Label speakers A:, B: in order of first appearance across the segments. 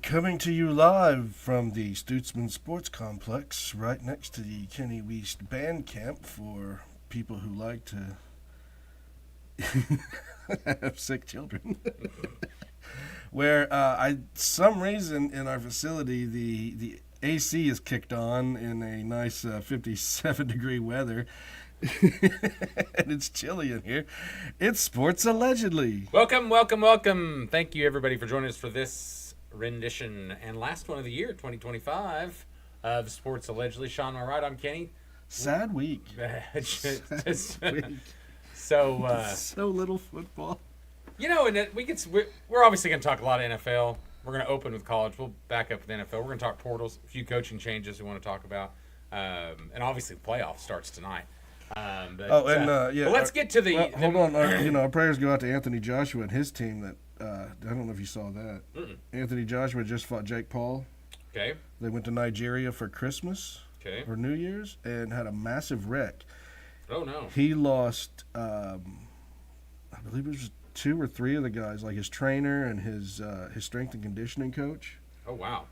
A: Coming to you live from the Stutzman Sports Complex, right next to the Kenny Wiest Band Camp for people who like to have sick children. Where some reason in our facility the AC is kicked on in a nice 57-degree weather. And it's chilly in here. It's Sports Allegedly.
B: Welcome. Thank you, everybody, for joining us for this rendition and last one of the year, 2025, of Sports Allegedly. Sean, am I right? I'm Kenny.
A: Sad week.
B: Sad week. So
A: little football.
B: You know, and we're obviously going to talk a lot of NFL. We're going to open with college. We'll back up with NFL. We're going to talk portals, a few coaching changes we want to talk about, and obviously the playoff starts tonight. But let's get to the.
A: Hold on, our prayers go out to Anthony Joshua and his team. That I don't know if you saw that. Anthony Joshua just fought Jake Paul.
B: Okay.
A: They went to Nigeria for Christmas.
B: Okay.
A: Or New Year's and had a massive wreck.
B: Oh no.
A: He lost. I believe it was 2 or 3 of the guys, like his trainer and his strength and conditioning coach.
B: Oh wow.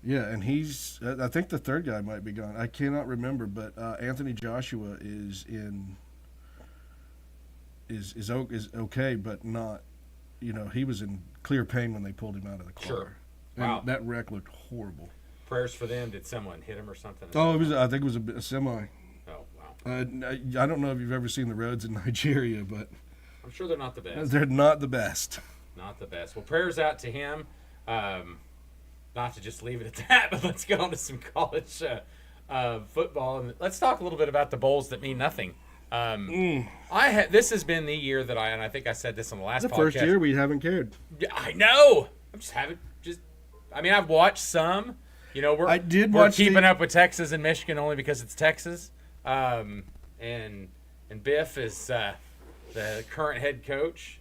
A: Yeah, and he's. I think the third guy might be gone. I cannot remember, but Anthony Joshua is okay, but not. He was in clear pain when they pulled him out of the car.
B: Sure.
A: Wow. And that wreck looked horrible.
B: Prayers for them. Did someone hit him or something?
A: Oh, I think it was a semi.
B: Oh wow.
A: I don't know if you've ever seen the roads in Nigeria, but
B: I'm sure they're not the best.
A: They're not the best.
B: Not the best. Well, prayers out to him. Not to just leave it at that, but let's get on to some college football, and let's talk a little bit about the bowls that mean nothing. This has been the year that and I think I said this on the last podcast.
A: The first year we haven't cared.
B: Yeah, I know. I've watched some. We're keeping up with Texas and Michigan only because it's Texas. And Biff is the current head coach.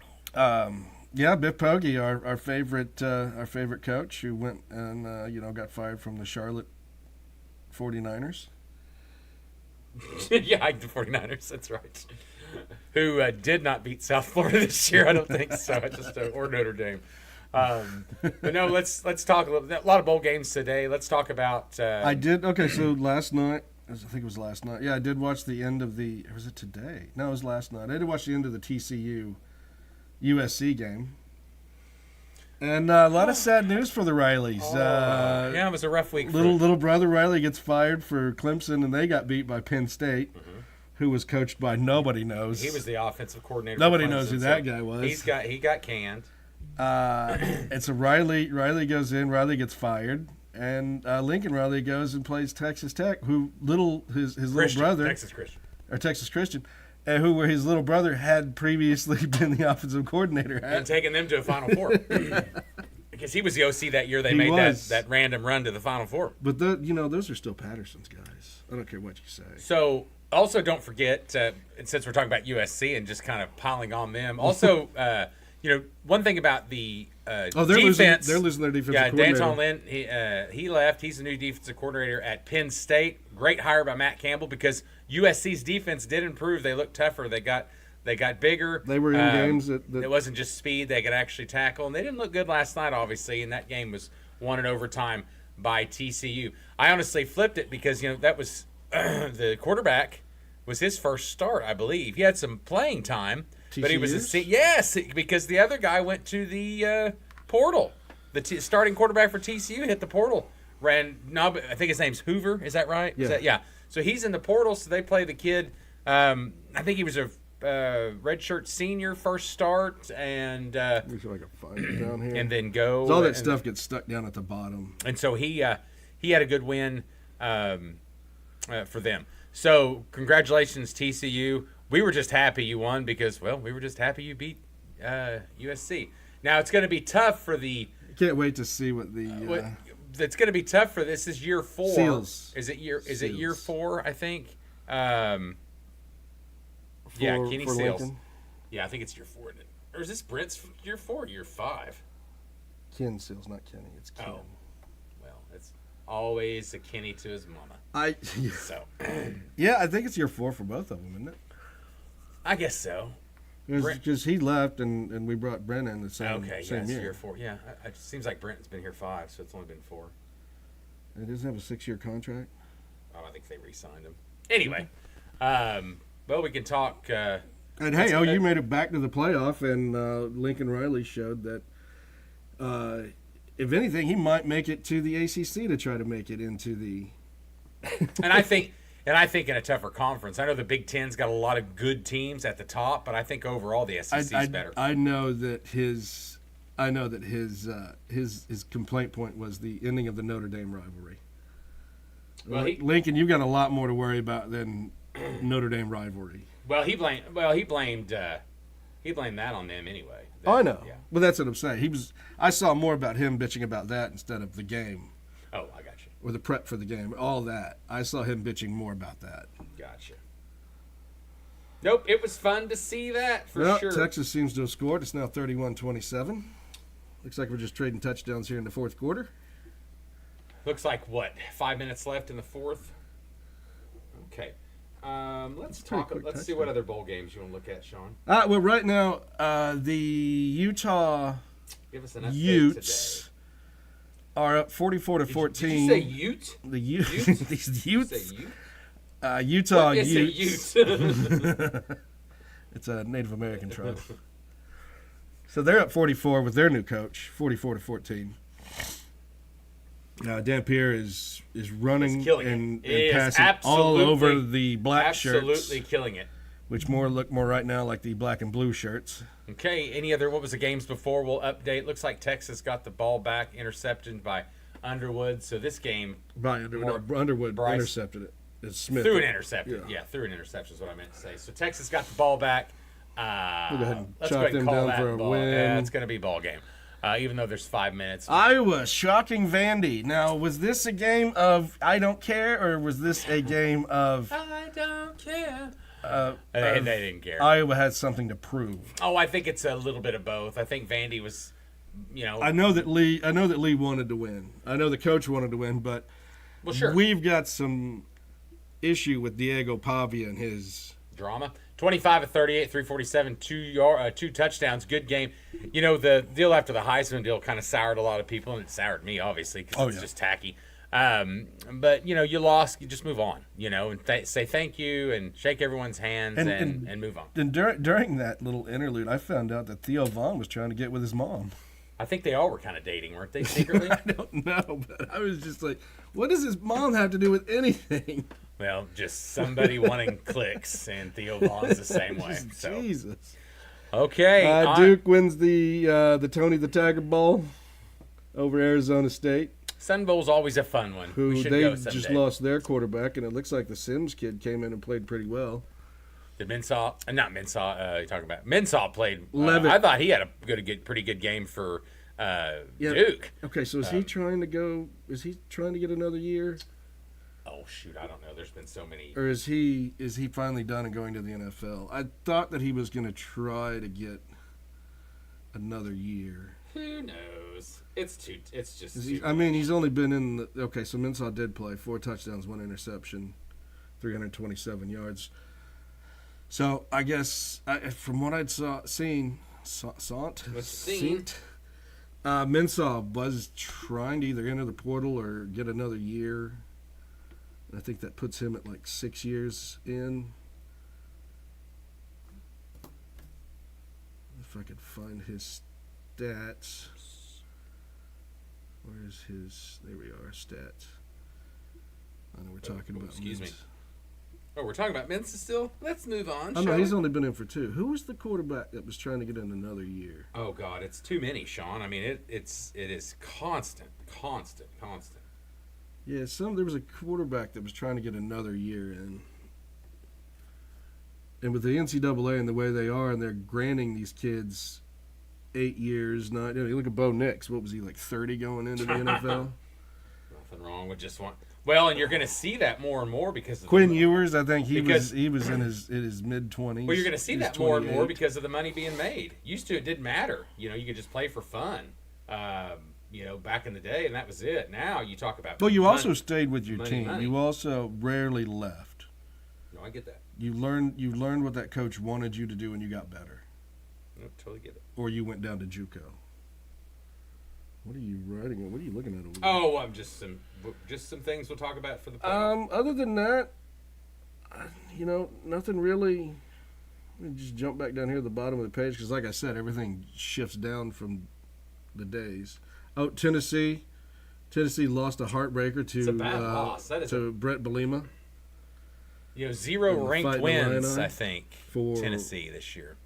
A: Yeah, Biff Poggi, our favorite coach, who went and got fired from the Charlotte 49ers.
B: Yeah, the 49ers. That's right. Who did not beat South Florida this year? I don't think so. Or Notre Dame. But no, let's talk a lot of bowl games today. Let's talk about.
A: I did. Okay, so last night. I think it was last night. Yeah, I did watch the end of the. Or was it today? No, it was last night. I did watch the end of the TCU USC game. And a lot of sad news for the Rileys.
B: It was a rough week.
A: Little brother Riley gets fired for Clemson, and they got beat by Penn State, who was coached by nobody knows.
B: He was the offensive coordinator.
A: Nobody knows who that guy was.
B: He got canned.
A: And so Riley goes in. Riley gets fired, and Lincoln Riley goes and plays Texas Tech, who his little brother Texas Christian. Where his little brother had previously been the offensive coordinator
B: and taken them to a Final Four. Because he was the OC that year they made that random run to the Final Four.
A: But those are still Patterson's guys. I don't care what you say.
B: So also don't forget, since we're talking about USC and just kind of piling on them, also one thing about the defense.
A: They're losing their defensive coordinator.
B: Danton Lynn, he left. He's the new defensive coordinator at Penn State. Great hire by Matt Campbell because USC's defense did improve. They looked tougher. They got bigger.
A: They were in games that
B: it wasn't just speed. They could actually tackle, and they didn't look good last night, obviously. And that game was won in overtime by TCU. I honestly flipped it because that was the quarterback was his first start, I believe. He had some playing time, but he was yes, because the other guy went to the portal. The starting quarterback for TCU hit the portal. I think his name's Hoover. Is that right?
A: Yeah.
B: So he's in the portal. So they play the kid. I think he was a redshirt senior first start, and
A: we feel like a fight down here,
B: and then go.
A: All that stuff gets stuck down at the bottom.
B: And so he had a good win for them. So congratulations, TCU. We were just happy you won because we were just happy you beat USC. Now it's going to be tough for the.
A: Can't wait to see what the.
B: It's going to be tough for this. Is year 4?
A: Seals.
B: Is it year 4? I think. Kenny Seals.
A: Lincoln?
B: Yeah, I think it's year 4. Or is this Brent's year 4 or year 5?
A: Ken Seals, not Kenny. It's Ken.
B: Oh, well, it's always a Kenny to his mama.
A: Yeah, I think it's year 4 for both of them, isn't it?
B: I guess so. Brent-
A: he left and we brought Brent in the same
B: it's
A: year.
B: year 4. Yeah, it seems like Brent's been here 5, so it's only been 4.
A: He doesn't have a 6-year contract.
B: Oh, I think they re-signed him. Anyway, well, we can talk.
A: And hey, you made it back to the playoff, and Lincoln Riley showed that if anything, he might make it to the ACC to try to make it into the.
B: And I think in a tougher conference. I know the Big Ten's got a lot of good teams at the top, but I think overall the SEC is better.
A: I know that his complaint point was the ending of the Notre Dame rivalry.
B: Well,
A: Lincoln, you've got a lot more to worry about than Notre Dame rivalry.
B: Well, he blamed that on them anyway.
A: I know,
B: yeah.
A: but that's what I'm saying. I saw more about him bitching about that instead of the game.
B: Oh, I got you.
A: Or the prep for the game, all that. I saw him bitching more about that.
B: Gotcha. Nope, it was fun to see that for sure.
A: Texas seems to have scored. It's now 31-27. Looks like we're just trading touchdowns here in the fourth quarter.
B: Looks like, 5 minutes left in the fourth? Okay. Let's see what other bowl games you want to look at, Sean.
A: Well, right now, the Utah
B: Give us an update
A: Utes
B: today.
A: Are up 44-14.
B: Did you say Ute?
A: The Utes. These
B: Did
A: Utes.
B: you say Ute?
A: Utah
B: What is a
A: Utes.
B: Ute?
A: It's a Native American tribe. So they're up 44 with their new coach, 44-14. Dan Pierre is running and passing all over the black shirts.
B: Absolutely killing it.
A: Which look more right now like the black and blue shirts.
B: Okay, what was the games before? We'll update. Looks like Texas got the ball back, intercepted by Underwood. So this game...
A: Underwood intercepted it. It's Smith.
B: Threw an interception. Yeah, threw an interception is what I meant to say. So Texas got the ball back.
A: We'll go ahead and
B: let's
A: chalk
B: go ahead
A: them
B: and call
A: down
B: that
A: for a
B: ball.
A: win.
B: Yeah, it's going to be ball game. Even though there's 5 minutes.
A: Iowa shocking Vandy. Now, was this a game of I don't care, or was this a game of
B: I don't care?
A: they
B: didn't care.
A: Iowa had something to prove.
B: Oh, I think it's a little bit of both. I think Vandy was,
A: I know that Lee wanted to win. I know the coach wanted to win, but
B: sure.
A: We've got some issue with Diego Pavia and his
B: drama. 25 of 38, 347, two touchdowns. Good game. The deal after the Heisman deal kind of soured a lot of people, and it soured me, obviously, because it's just tacky. But, you lost. You just move on, and say thank you and shake everyone's hands and move on.
A: And during that little interlude, I found out that Theo Vaughn was trying to get with his mom.
B: I think they all were kind of dating, weren't they, secretly?
A: I don't know, but I was just like, what does his mom have to do with anything?
B: Well, just somebody wanting clicks, and Theo Vaughn's the same way. So.
A: Jesus.
B: Okay.
A: Duke wins the Tony the Tiger Bowl over Arizona State.
B: Sun Bowl's always a fun one.
A: Who they just lost their quarterback, and it looks like the Sims kid came in and played pretty well.
B: Did Mensah? Not Mensah. You're talking about Mensah played.
A: I
B: thought he had a pretty good game for Duke.
A: Okay, so is he trying to go? Is he trying to get another year?
B: Oh shoot, I don't know. There's been so many.
A: Or is he finally done and going to the NFL? I thought that he was going to try to get another year.
B: Who knows? It's just.
A: He's only been in the. Okay, so Mensah did play 4 touchdowns, 1 interception, 327 yards. So I guess from what I'd seen, Mensah was trying to either enter the portal or get another year. I think that puts him at like 6 years in. If I could find his stats. Where's his? There we are, stats. I know we're talking about.
B: Excuse me. Oh, we're talking about Mensah still? Let's move on.
A: Oh, no, he's only been in for 2. Who was the quarterback that was trying to get in another year?
B: Oh, God, it's too many, Sean. I mean, it is constant.
A: Yeah, there was a quarterback that was trying to get another year in. And with the NCAA and the way they are, and they're granting these kids 8 years, you look at Bo Nix. What was he, like 30 going into the NFL?
B: Nothing wrong with just one. Well, and you're going to see that more and more because of
A: Quinn Ewers. I think he was in his mid-20s.
B: Well, you're going to see that more and more because of the money being made. Used to, it didn't matter. You could just play for fun. Back in the day, and that was it. Now you talk about.
A: Well, you also stayed with your team. Money. You also rarely left.
B: No, I get that.
A: You learned what that coach wanted you to do, and you got better.
B: I totally get it.
A: or you went down to JUCO? What are you writing? What are you looking at over there?
B: Oh, I'm just some things we'll talk about for the playoff.
A: Other than that, nothing really. Let me just jump back down here at the bottom of the page because, like I said, everything shifts down from the days. Oh, Tennessee lost a heartbreaker
B: It's a bad loss. That is
A: to Brett Bielema.
B: 0 ranked wins,
A: Illini
B: I think,
A: for
B: Tennessee this year.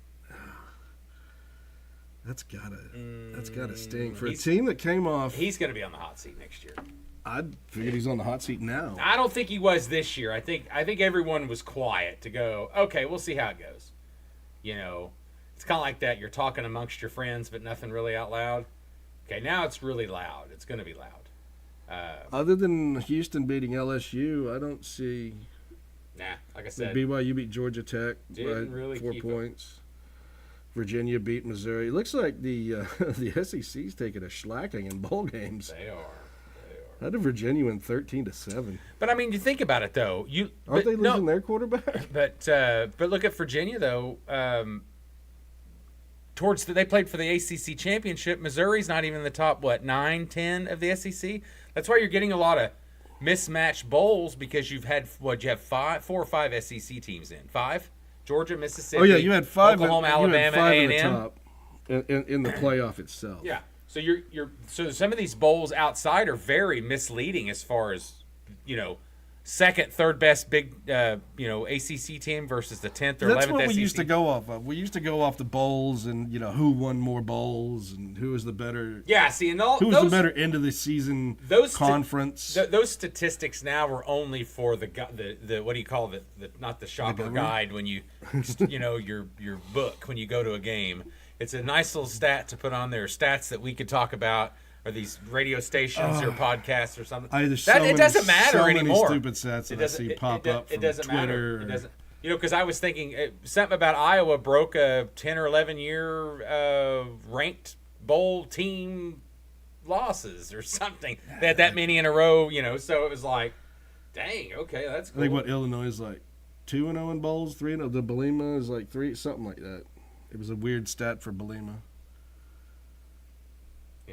A: That's gotta sting for a team that came off.
B: He's going to be on the hot seat next year.
A: I figured he's on the hot seat now.
B: I don't think he was this year. I think everyone was quiet to go, okay, we'll see how it goes. It's kind of like that. You're talking amongst your friends, but nothing really out loud. Okay, now it's really loud. It's going to be loud.
A: Other than Houston beating LSU, I don't see.
B: Nah, like I said,
A: BYU beat Georgia Tech by
B: really
A: 4 points. Virginia beat Missouri. It looks like the SEC's taking a shellacking in bowl games.
B: They are.
A: How did Virginia win 13-7?
B: But I mean, you think about it though.
A: Aren't they losing their quarterback?
B: But look at Virginia though. They played for the ACC championship. Missouri's not even in the top 9, 10 of the SEC. That's why you're getting a lot of mismatched bowls because you have 4 or 5 SEC teams in 5. Georgia, Mississippi.
A: Oh yeah, you had 5.
B: Oklahoma, Alabama,
A: A&M
B: A&M
A: in the playoff itself.
B: Yeah. So so some of these bowls outside are very misleading as far as second, third best big ACC team versus the 10th or 11th.
A: That's what we
B: SEC.
A: used to go off of. We used to go off the bowls and who won more bowls and who was the better.
B: Yeah. See, and
A: who was the better end of the season conference.
B: Those statistics now are only for the what do you call it? Not the shopper guide when you your book when you go to a game. It's a nice little stat to put on there. Stats that we could talk about, or these radio stations or podcasts or something. It doesn't matter anymore.
A: Many stupid stats that I see pop up from
B: doesn't
A: Twitter.
B: Matter. It doesn't. Because I was thinking something about Iowa broke a 10 or 11 year ranked bowl team losses or something. They had that many in a row. So it was like, dang, okay, that's cool.
A: I think what Illinois is like 2-0 in bowls, 3-0. The Bielema is like 3, something like that. It was a weird stat for Bielema.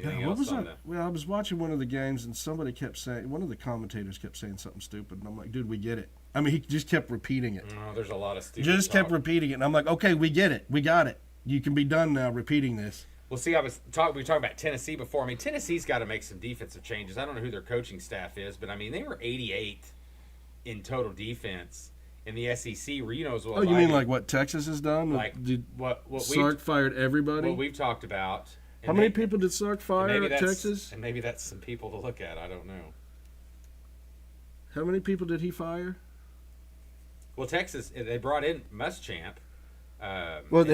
A: What was that? Well, I was watching one of the games and somebody kept saying, one of the commentators kept saying something stupid, and I'm like, dude, we get it. I mean, he just kept repeating it.
B: No, there's a lot of stupid
A: kept repeating it, and I'm like, okay, we get it. We got it. You can be done now repeating this.
B: Well, see, we were talking about Tennessee before. I mean, Tennessee's got to make some defensive changes. I don't know who their coaching staff is, but I mean, they were 88th in total defense in the SEC, where as well.
A: Oh, you mean like what Texas has done?
B: Like what
A: Sark fired everybody?
B: What we've talked about.
A: How many people did Sark fire at Texas?
B: And maybe that's some people to look at. I don't know.
A: How many people did he fire?
B: Well, Texas, they brought in Muschamp.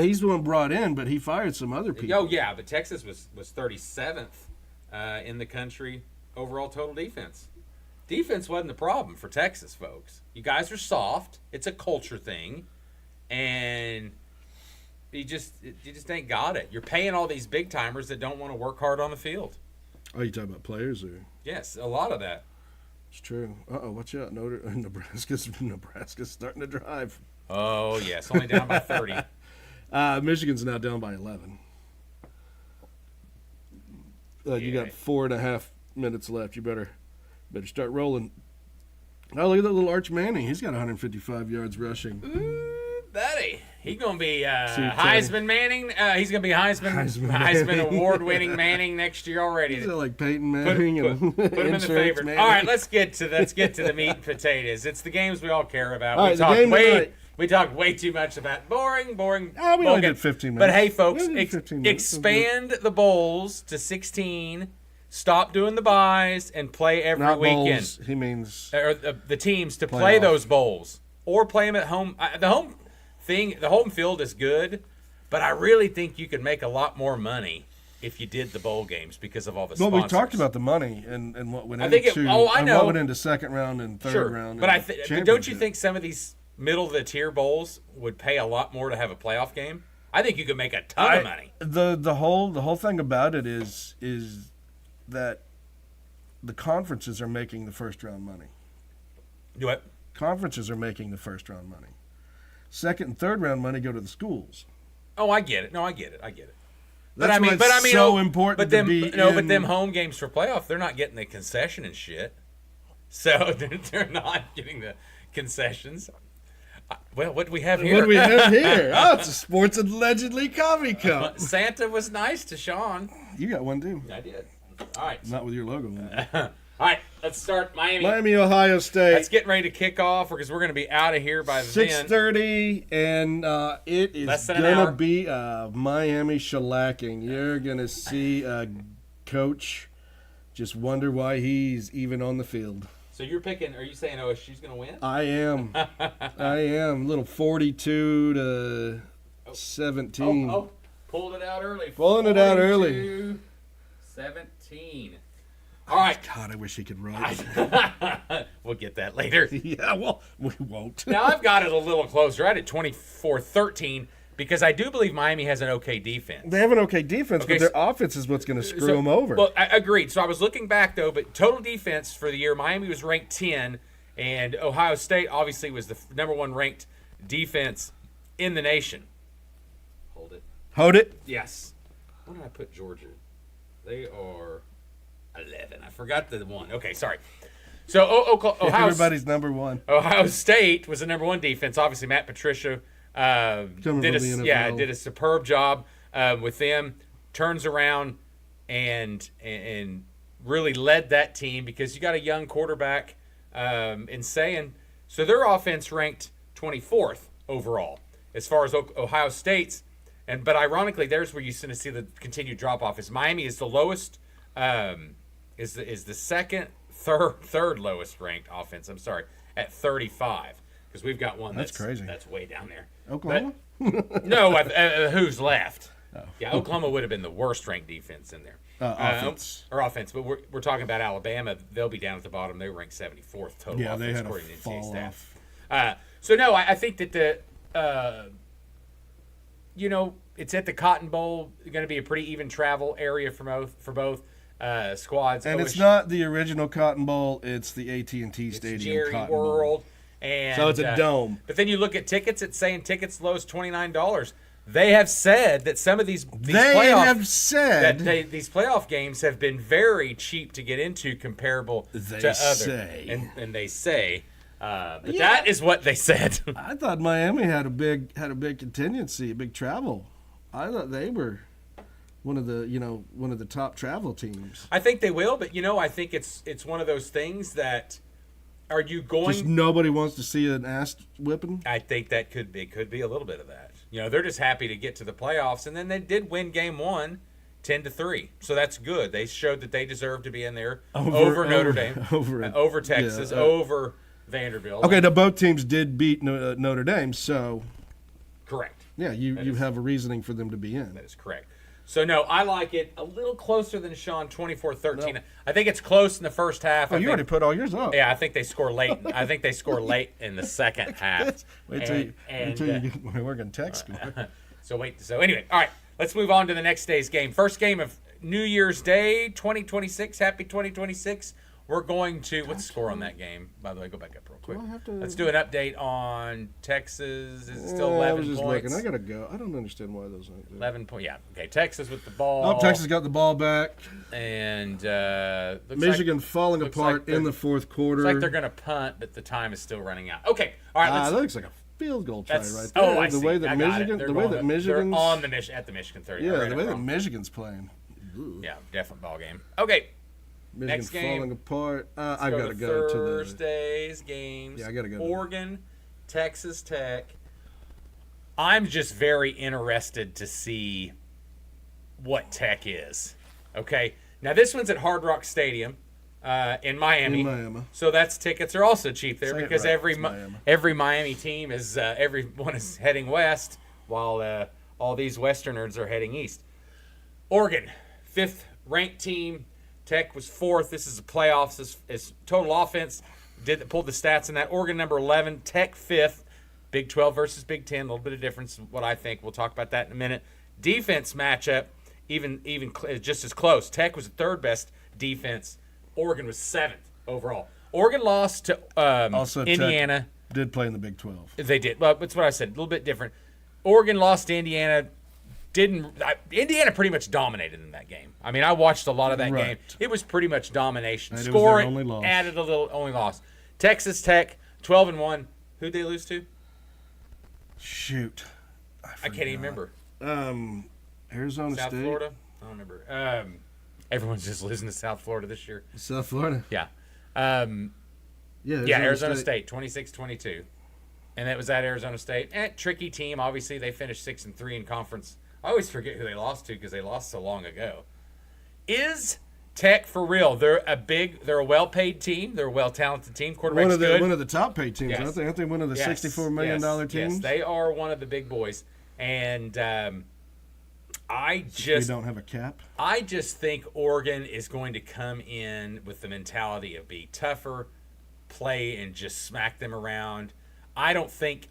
A: He's the one brought in, but he fired some other people.
B: Oh, yeah, but Texas was 37th in the country overall total defense. Defense wasn't the problem for Texas, folks. You guys are soft. It's a culture thing. And you just ain't got it. You're paying all these big-timers that don't want to work hard on the field.
A: Oh, you talking about players? Or?
B: Yes, a lot of that.
A: It's true. Watch out. Nebraska's starting to drive.
B: Oh, yes, only down by 30.
A: Michigan's now down by 11. You got 4.5 minutes left. You better start rolling. Oh, look at that little Arch Manning. He's got 155 yards rushing.
B: Ooh, buddy. He's going to be Heisman Manning. He's going to be Heisman Award-winning Manning next year already.
A: He's like Peyton Manning.
B: Put him in the favorite. Manning. All right, let's get to the meat and potatoes. It's the games we all care about. We talk way too much about boring.
A: We only did 15 minutes.
B: But hey, folks, expand the bowls to 16. Stop doing the buys and play every weekend.
A: Bowls, he means
B: or the teams to play those bowls or play them at home. The home field is good, but I really think you could make a lot more money if you did the bowl games because of all the sponsors.
A: Well, we talked about the money and what went what went into second round and third round.
B: But don't you think some of these middle of the tier bowls would pay a lot more to have a playoff game? I think you could make a ton of money.
A: The whole thing about it is that the conferences are making the first round money.
B: Do what?
A: Conferences are making the first round money. Second and third round money go to the schools.
B: Oh, I get it. No, I get it.
A: That's so important
B: But
A: to
B: them,
A: be
B: but them home games for playoff, they're not getting the concession and shit. So they're not getting the concessions. Well, what do we have here?
A: What do we have here? Oh, it's a Sports Allegedly Coffee Cup.
B: Santa was nice to Sean.
A: You got one, too.
B: I did. All right.
A: Not with your logo on it.
B: All right, let's start Miami.
A: Miami, Ohio State.
B: Let's get ready to kick off because we're going to be out of here by then.
A: 6:30, and it is going to be a Miami shellacking. You're going to see a coach just wonder why he's even on the field.
B: So you're picking, are you saying OSU's going to win?
A: I am. I am. Little 42 to 17.
B: Oh, pulled it out early.
A: Pulling it out early.
B: 17. All right.
A: God, I wish he could write.
B: We'll get that later.
A: Yeah, well, we won't.
B: Now, I've got it a little closer. I had it 24-13 because I do believe Miami has an okay defense.
A: They have an okay defense, but their offense is what's going to screw them over.
B: Well, I agreed. So I was looking back, though, but total defense for the year, Miami was ranked 10, and Ohio State obviously was the number 1 ranked defense in the nation. Hold it.
A: Hold it.
B: Yes. Where did I put Georgia? They are 11. I forgot the one. Okay, sorry. So Ohio,
A: everybody's number 1.
B: Ohio State was the number 1 defense. Obviously, Matt Patricia did a superb job with them. Turns around and really led that team because you got a young quarterback in saying. So their offense ranked 24th overall as far as Ohio State's. But ironically, there's where you're going to see the continued drop off. Is Miami is the lowest, is the second, third lowest ranked offense. I'm sorry, at 35 because we've got one that's
A: crazy.
B: That's way down there.
A: Oklahoma?
B: But, no, who's left? Oh. Yeah, Oklahoma would have been the worst ranked defense in there.
A: Offense.
B: Or offense, but we're talking about Alabama. They'll be down at the bottom. They ranked 74th total.
A: Yeah,
B: offense,
A: they had
B: according
A: a
B: to
A: fall
B: staff.
A: off.
B: So no, I think that it's at the Cotton Bowl. Going to be a pretty even travel area for both squads.
A: And it's not the original Cotton Bowl. It's the AT&T Stadium
B: Jerry
A: Cotton
B: World.
A: Bowl.
B: And,
A: so it's a dome.
B: But then you look at tickets. It's saying tickets low as $29. They have said that some of these playoff games have been very cheap to get into, comparable to others. And they say. But that is what they said.
A: I thought Miami had a big contingency, a big travel. I thought they were one of the top travel teams.
B: I think they will, but I think it's one of those things that are you going?
A: Just nobody wants to see an ass whipping.
B: I think that could be a little bit of that. They're just happy to get to the playoffs, and then they did win game 1, 10-3. So that's good. They showed that they deserve to be in there over Notre Dame, over Texas, over Vanderbilt.
A: Okay, now both teams did beat Notre Dame, so
B: correct.
A: Yeah, you have a reasoning for them to be in.
B: That is correct. So no, I like it a little closer than Sean, 24-13. No. I think it's close in the first half.
A: Oh, you already put all yours up.
B: Yeah, I think they score late. I think they score late in the second half.
A: Wait till you get my working text score.
B: So anyway, all right, let's move on to the next day's game. First game of New Year's Day, 2026. Happy 2026. We're going to – what's the score on that game? By the way, go back up real quick. Let's do an update on Texas. Is it still 11
A: I was just
B: points?
A: looking. I got to go. I don't understand why those aren't there.
B: 11 points. Yeah. Okay, Texas with the ball.
A: Oh, Texas got the ball back.
B: And
A: Michigan falling apart in the fourth quarter.
B: Looks like they're going to punt, but the time is still running out. Okay. All right.
A: That looks like a field goal try right there.
B: Oh, I
A: the
B: see.
A: way that Michigan's
B: they're at the Michigan 30.
A: Yeah, the way that Michigan's playing.
B: Yeah, definite ball game. Okay.
A: Michigan
B: next game
A: falling apart. I got to
B: go to Thursday's games.
A: Yeah, I got to go.
B: Oregon, Texas Tech. I'm just very interested to see what Tech is. Okay, now this one's at Hard Rock Stadium in Miami. So that's tickets are also cheap there because every Miami team is everyone is heading west while all these Westerners are heading east. Oregon, 5th ranked team. Tech was 4th. This is the playoffs. It's total offense. Pulled the stats in that. Oregon number 11. Tech 5th. Big 12 versus Big 10. A little bit of difference. What I think. We'll talk about that in a minute. Defense matchup, even just as close. Tech was the 3rd best defense. Oregon was 7th overall. Oregon lost to Indiana.
A: Tech did play in the Big 12.
B: They did. Well, that's what I said. A little bit different. Oregon lost to Indiana Indiana pretty much dominated in that game. I mean, I watched a lot of that game. It was pretty much domination.
A: And
B: Scoring
A: only loss.
B: added a little only loss. Texas Tech 12-1. Who'd they lose to?
A: Shoot,
B: I can't even remember.
A: Arizona
B: South
A: State.
B: Florida. I don't remember. Everyone's just losing to South Florida this year.
A: South Florida.
B: Yeah.
A: Yeah,
B: Arizona State 26-22. And that was at Arizona State. Tricky team. Obviously, they finished 6-3 in conference. I always forget who they lost to because they lost so long ago. Is Tech for real? They're a well-paid team. They're a well-talented team. Quarterback's good.
A: One of the top-paid teams.
B: Yes.
A: Aren't they one of the $64 million teams?
B: Yes, they are one of the big boys. And we
A: don't have a cap.
B: I just think Oregon is going to come in with the mentality of be tougher, play, and just smack them around. I think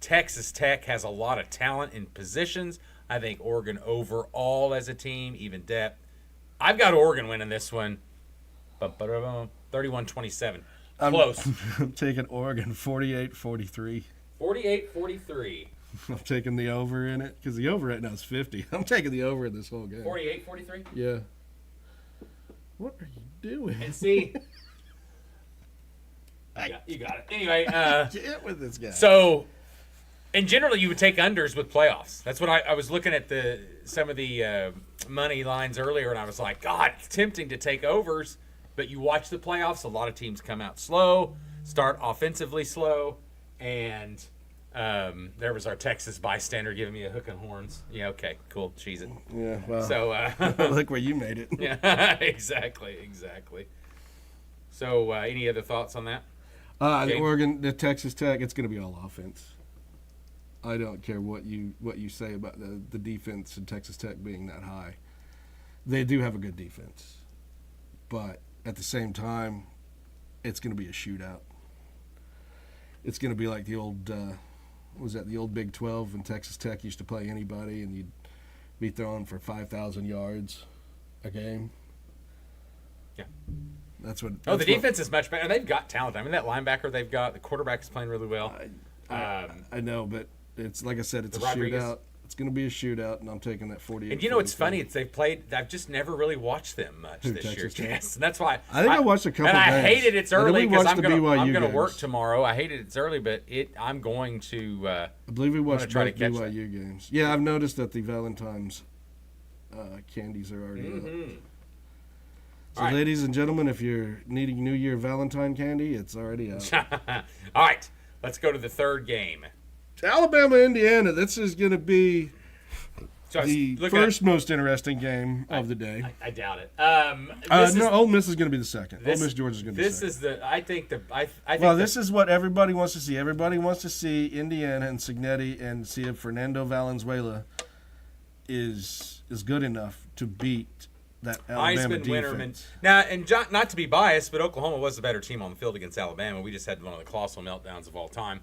B: Texas Tech has a lot of talent in positions. I think Oregon overall as a team, even depth. I've got Oregon winning this one. 31-27. Close.
A: I'm taking Oregon 48-43.
B: 48-43.
A: I'm taking the over in it because the over right now is 50. I'm taking the over in this whole game.
B: 48-43?
A: Yeah. What are you doing?
B: And see... You got it. Anyway,
A: get with this guy.
B: So, and generally you would take unders with playoffs. That's what I was looking at some of the money lines earlier, and I was like, God, it's tempting to take overs. But you watch the playoffs, a lot of teams come out slow, start offensively slow, and there was our Texas bystander giving me a hook and horns. Yeah, okay, cool, cheese it.
A: Yeah, well,
B: so
A: look where you made it.
B: Yeah, exactly. So, any other thoughts on that?
A: The Texas Tech, it's going to be all offense. I don't care what you say about the defense and Texas Tech being that high. They do have a good defense, but at the same time, it's going to be a shootout. It's going to be like the old, the old Big 12 when Texas Tech used to play anybody and you'd be throwing for 5,000 yards a game.
B: Yeah.
A: That's what.
B: The defense is much better. They've got talent. I mean, that linebacker they've got, the quarterback is playing really well.
A: I know, but it's like I said, it's a shootout. It's going to be a shootout, and I'm taking that 48.
B: And you know what's funny? They've played. I've just never really watched them much this year. Yes, and that's why.
A: I think I watched a couple.
B: And I hated it's early because I'm going to
A: games.
B: work tomorrow. I hated it's early, but I'm going to.
A: I believe we watched
B: both
A: BYU games. Yeah, I've noticed that the Valentine's candies are already out. So, ladies and gentlemen, if you're needing New Year Valentine candy, it's already out.
B: All right, let's go to the third game.
A: Alabama, Indiana. This is going to be the first most interesting game of the day.
B: I doubt it.
A: Ole Miss is going to be the second. Ole Miss, Georgia is going to be the second.
B: This
A: is what everybody wants to see. Everybody wants to see Indiana and Cignetti and see if Fernando Valenzuela is good enough to beat that Alabama defense.
B: Now, and not to be biased, but Oklahoma was the better team on the field against Alabama. We just had one of the colossal meltdowns of all time.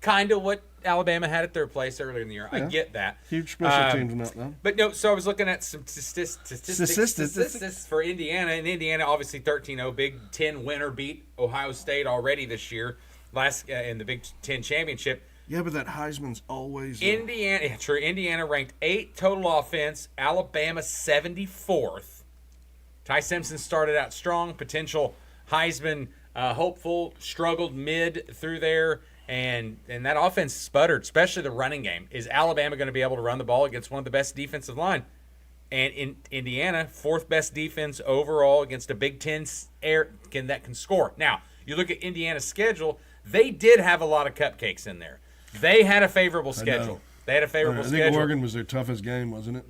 B: Kind of what Alabama had at their place earlier in the year. Yeah. I get that.
A: Huge special teams meltdown.
B: But no, so I was looking at some statistics for Indiana, and Indiana obviously 13-0, Big Ten winner, beat Ohio State already this year, in the Big Ten championship.
A: Yeah, but that Heisman's always
B: Indiana. True. Indiana ranked 8th total offense. Alabama 74th. Ty Simpson started out strong. Potential Heisman hopeful. Struggled mid through there, and that offense sputtered, especially the running game. Is Alabama going to be able to run the ball against one of the best defensive line? And in Indiana, 4th best defense overall against a Big Ten that can score. Now, you look at Indiana's schedule. They did have a lot of cupcakes in there. They had a favorable schedule. I think
A: Oregon was their toughest game, wasn't it?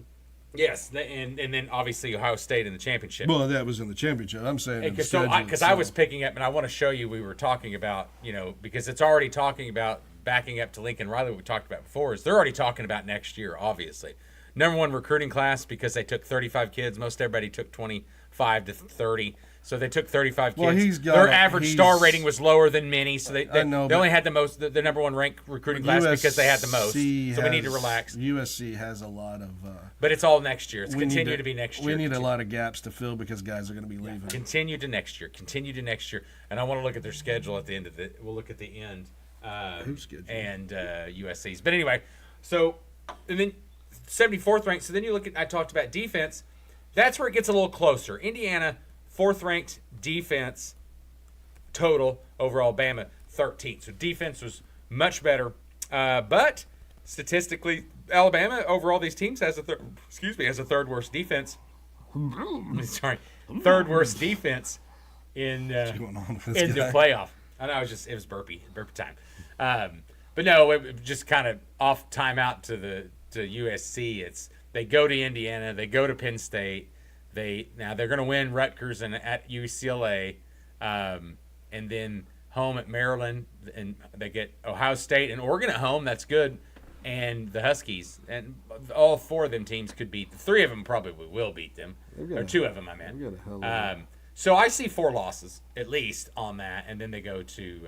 B: Yes, and then obviously Ohio State in the championship.
A: Well, that was in the championship. I'm saying
B: because I was picking up, and I want to show you. We were talking about, because it's already talking about backing up to Lincoln Riley. What we talked about before is they're already talking about next year. Obviously, number one recruiting class because they took 35 kids. Most everybody took 25 to 30. So they took 35 kids. Their average star rating was lower than many, so they only had the number one ranked recruiting class because they had the most. So we need to relax.
A: USC has a lot of.
B: But it's all next year. It's continue to be next year.
A: We need a lot of gaps to fill because guys are going to be leaving.
B: Continue to next year. And I want to look at their schedule at the end of it. We'll look at the end.
A: Who's schedule?
B: And USC's. But anyway, so and then 74th ranked. So then you look at, I talked about defense. That's where it gets a little closer. Indiana, 4th ranked defense total over Alabama, 13th. So defense was much better. But statistically, Alabama over all these teams has a third worst defense. Sorry, third worst defense in the playoff. I know it was burpee time. But no, it just kind of off timeout to USC. They go to Indiana, they go to Penn State. They're going to win Rutgers and at UCLA, and then home at Maryland, and they get Ohio State and Oregon at home. That's good. And the Huskies, and all 4 of them teams could beat. 3 of them probably will beat them, or 2 of them, I meant. So I see 4 losses at least on that, and then they go to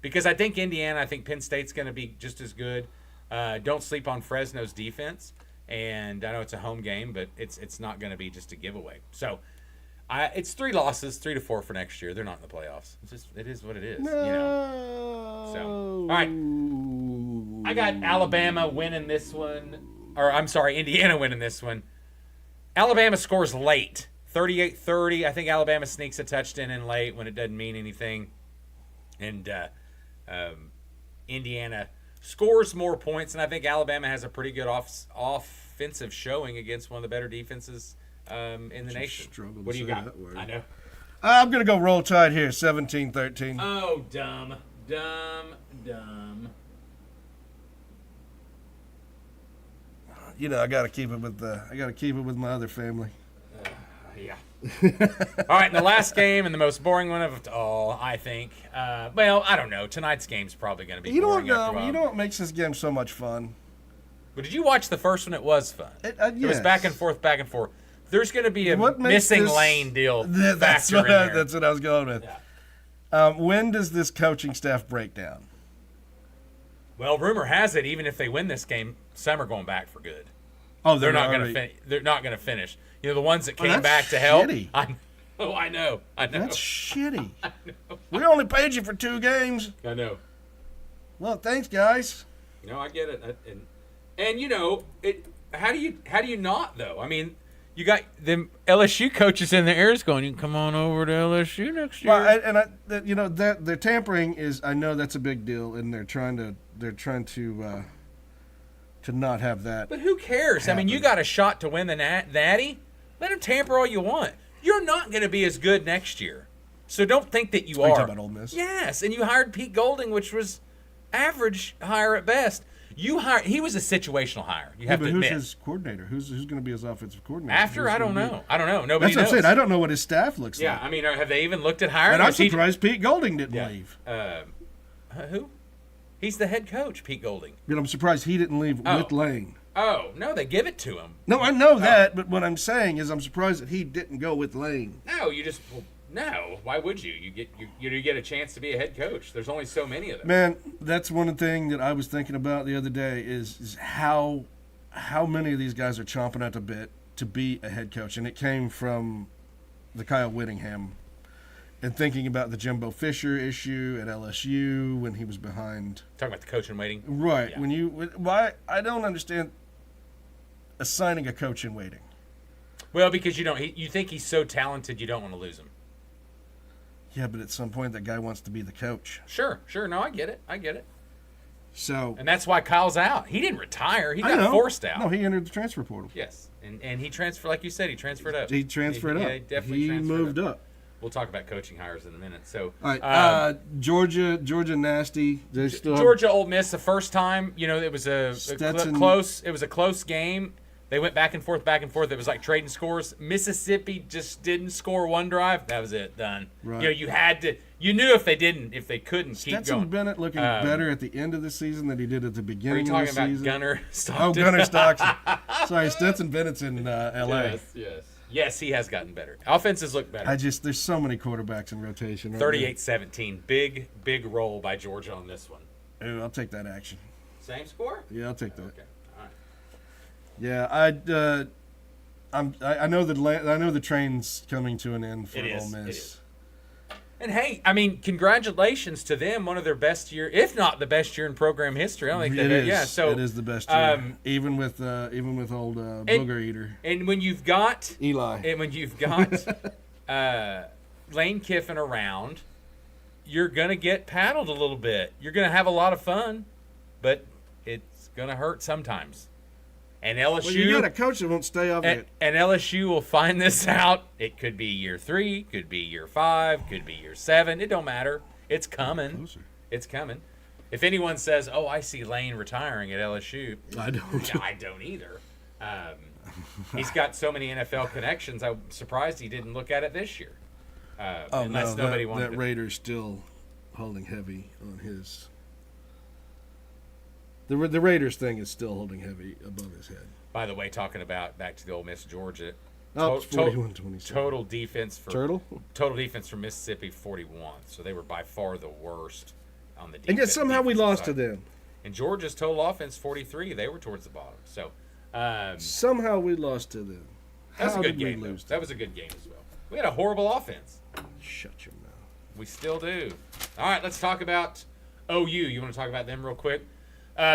B: because I think I think Penn State's going to be just as good. Don't sleep on Fresno's defense, and I know it's a home game, but it's not going to be just a giveaway. So it's 3 losses, 3 to 4 for next year. They're not in the playoffs. It is what it is.
A: No.
B: You know. So all right, I got Alabama winning this one, or I'm sorry, Indiana winning this one. Alabama scores late, 38-30. I think Alabama sneaks a touchdown in late when it doesn't mean anything, and Indiana scores more points, and I think Alabama has a pretty good offensive showing against one of the better defenses in the nation. What do you got? I know.
A: I'm going to go Roll Tide here, 17-13.
B: Oh, dumb.
A: You know, I got to keep it with my other family.
B: Yeah. All right, and the last game and the most boring one of all, I think. Well, I don't know. Tonight's game's probably going to be boring.
A: You know what makes this game so much fun?
B: But did you watch the first one? It was fun.
A: Yes.
B: It was back and forth. There's going to be a missing lane deal
A: That's
B: factor in there.
A: That's what I was going with.
B: Yeah.
A: When does this coaching staff break down?
B: Well, rumor has it, even if they win this game, some are going back for good.
A: Oh,
B: they're not going to. They're not going to finish. You know, the ones that came back to help.
A: Shitty.
B: I know.
A: That's shitty. We only paid you for 2 games.
B: I know.
A: Well, thanks, guys.
B: No, I get it. And you know, how do you not though? I mean, you got them LSU coaches in their ears going, "You can come on over to LSU next year."
A: Well, their tampering is. I know that's a big deal, and they're trying to not have that.
B: But who cares?
A: happen.
B: I mean, you got a shot to win the Natty. Let them tamper all you want. You're not going to be as good next year, so don't think that you are.
A: Talking about Ole Miss?
B: Yes, and you hired Pete Golding, which was average hire at best. He was a situational hire. You have to admit.
A: Who's his coordinator? Who's going to be his offensive coordinator?
B: I don't know. Nobody
A: That's what
B: knows.
A: I'm saying. I don't know what his staff looks like.
B: Yeah, I mean, have they even looked at hiring?
A: And I'm surprised Pete Golding didn't leave.
B: Who? He's the head coach, Pete Golding.
A: But I'm surprised he didn't leave with Lane.
B: Oh, no, they give it to him.
A: No, I know that, but what I'm saying is I'm surprised that he didn't go with Lane.
B: No, no. Why would you? You get a chance to be a head coach. There's only so many of them.
A: Man, that's one thing that I was thinking about the other day is how many of these guys are chomping at the bit to be a head coach, and it came from the Kyle Whittingham. And thinking about the Jimbo Fisher issue at LSU when he was behind.
B: Talking about the coach in waiting.
A: Right.
B: Yeah.
A: Why I don't understand assigning a coach in waiting.
B: Well, because you think he's so talented, you don't want to lose him.
A: Yeah, but at some point that guy wants to be the coach.
B: Sure. No, I get it.
A: So.
B: And that's why Kyle's out. He didn't retire. He got forced out.
A: No, he entered the transfer portal.
B: Yes, and he transferred, like you said, he transferred up.
A: He transferred up.
B: Yeah, definitely
A: he moved up.
B: We'll talk about coaching hires in a minute. So,
A: all right, Georgia nasty. They still
B: Georgia Ole Miss the first time. You know, it was a close. It was a close game. They went back and forth. It was like trading scores. Mississippi just didn't score one drive. That was it. Done. Right. You know, you had to. You knew if they couldn't keep going.
A: Stetson Bennett looking better at the end of the season than he did at the beginning of the season.
B: Are you talking about Gunnar Stockton?
A: Oh, Gunnar Stockton. Sorry, Stetson Bennett's in L.A.
B: Yes, he has gotten better. Offenses look better.
A: There's so many quarterbacks in rotation.
B: 38-17. Big roll by Georgia on this one.
A: Ooh, I'll take that action.
B: Same score?
A: Yeah, I'll take that.
B: Okay. All
A: right. Yeah, I know the train's coming to an end for Ole Miss.
B: It is. And hey, I mean, congratulations to them. One of their best year, if not the best year in program history. I don't think
A: It is.
B: Yeah, so
A: it is the best year, even with old Booger Eater
B: And when you've got
A: Eli,
B: and when you've got Lane Kiffin around, you're gonna get paddled a little bit. You're gonna have a lot of fun, but it's gonna hurt sometimes. And LSU,
A: well, you got a coach that won't stay off it.
B: And LSU will find this out. It could be year 3, could be year 5, could be year 7. It don't matter. It's coming.
A: Closer.
B: It's coming. If anyone says, "Oh, I see Lane retiring at LSU,"
A: I don't.
B: No, I don't either. He's got so many NFL connections. I'm surprised he didn't look at it this year. Unless nobody wanted
A: that Raiders still holding heavy on his. The Raiders thing is still holding heavy above his head.
B: By the way, talking about back to the Ole Miss Georgia.
A: It's 41-27.
B: Total defense for
A: Turtle.
B: Total defense for Mississippi 41. So they were by far the worst on the defense.
A: And yet somehow we lost
B: side.
A: to them.
B: And Georgia's total offense 43. They were towards the bottom. So
A: somehow we lost to them.
B: That was
A: How
B: a good
A: did we
B: game.
A: lose
B: That was a good game as well. We had a horrible offense.
A: Shut your mouth.
B: We still do. All right, let's talk about OU. You want to talk about them real quick?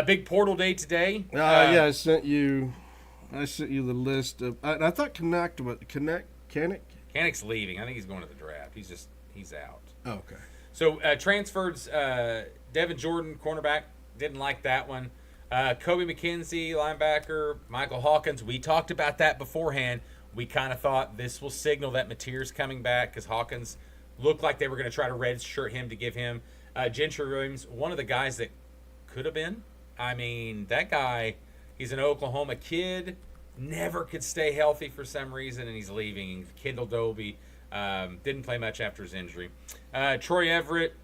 B: Big portal day today.
A: Yeah, I sent you the list of. I thought
B: Canic's leaving. I think he's going to the draft. He's out.
A: Oh, okay.
B: So transferred Devin Jordan, cornerback. Didn't like that one. Kobe McKenzie, linebacker. Michael Hawkins. We talked about that beforehand. We kind of thought this will signal that Mateer's coming back because Hawkins looked like they were going to try to redshirt him to give him Gentry Williams, one of the guys that could have been. I mean, that guy, he's an Oklahoma kid, never could stay healthy for some reason, and he's leaving. Kendall Dobie didn't play much after his injury. Troy Everett,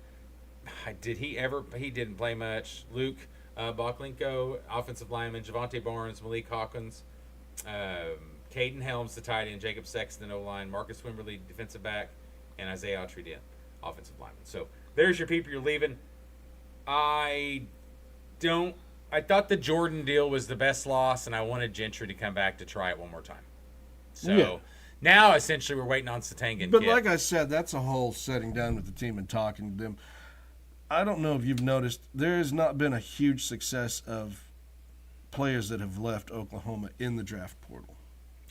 B: he didn't play much. Luke Boklenko, offensive lineman. Javonte Barnes, Malik Hawkins, Caden Helms, the tight end. Jacob Sexton, O-line. Marcus Wimberly, defensive back. And Isaiah Autry, offensive lineman. So there's your people you're leaving. I thought the Jordan deal was the best loss, and I wanted Gentry to come back to try it one more time. So now, essentially, we're waiting on Satanga and
A: But
B: Kid.
A: like I said, that's a whole sitting down with the team and talking to them. I don't know if you've noticed, there has not been a huge success of players that have left Oklahoma in the draft portal.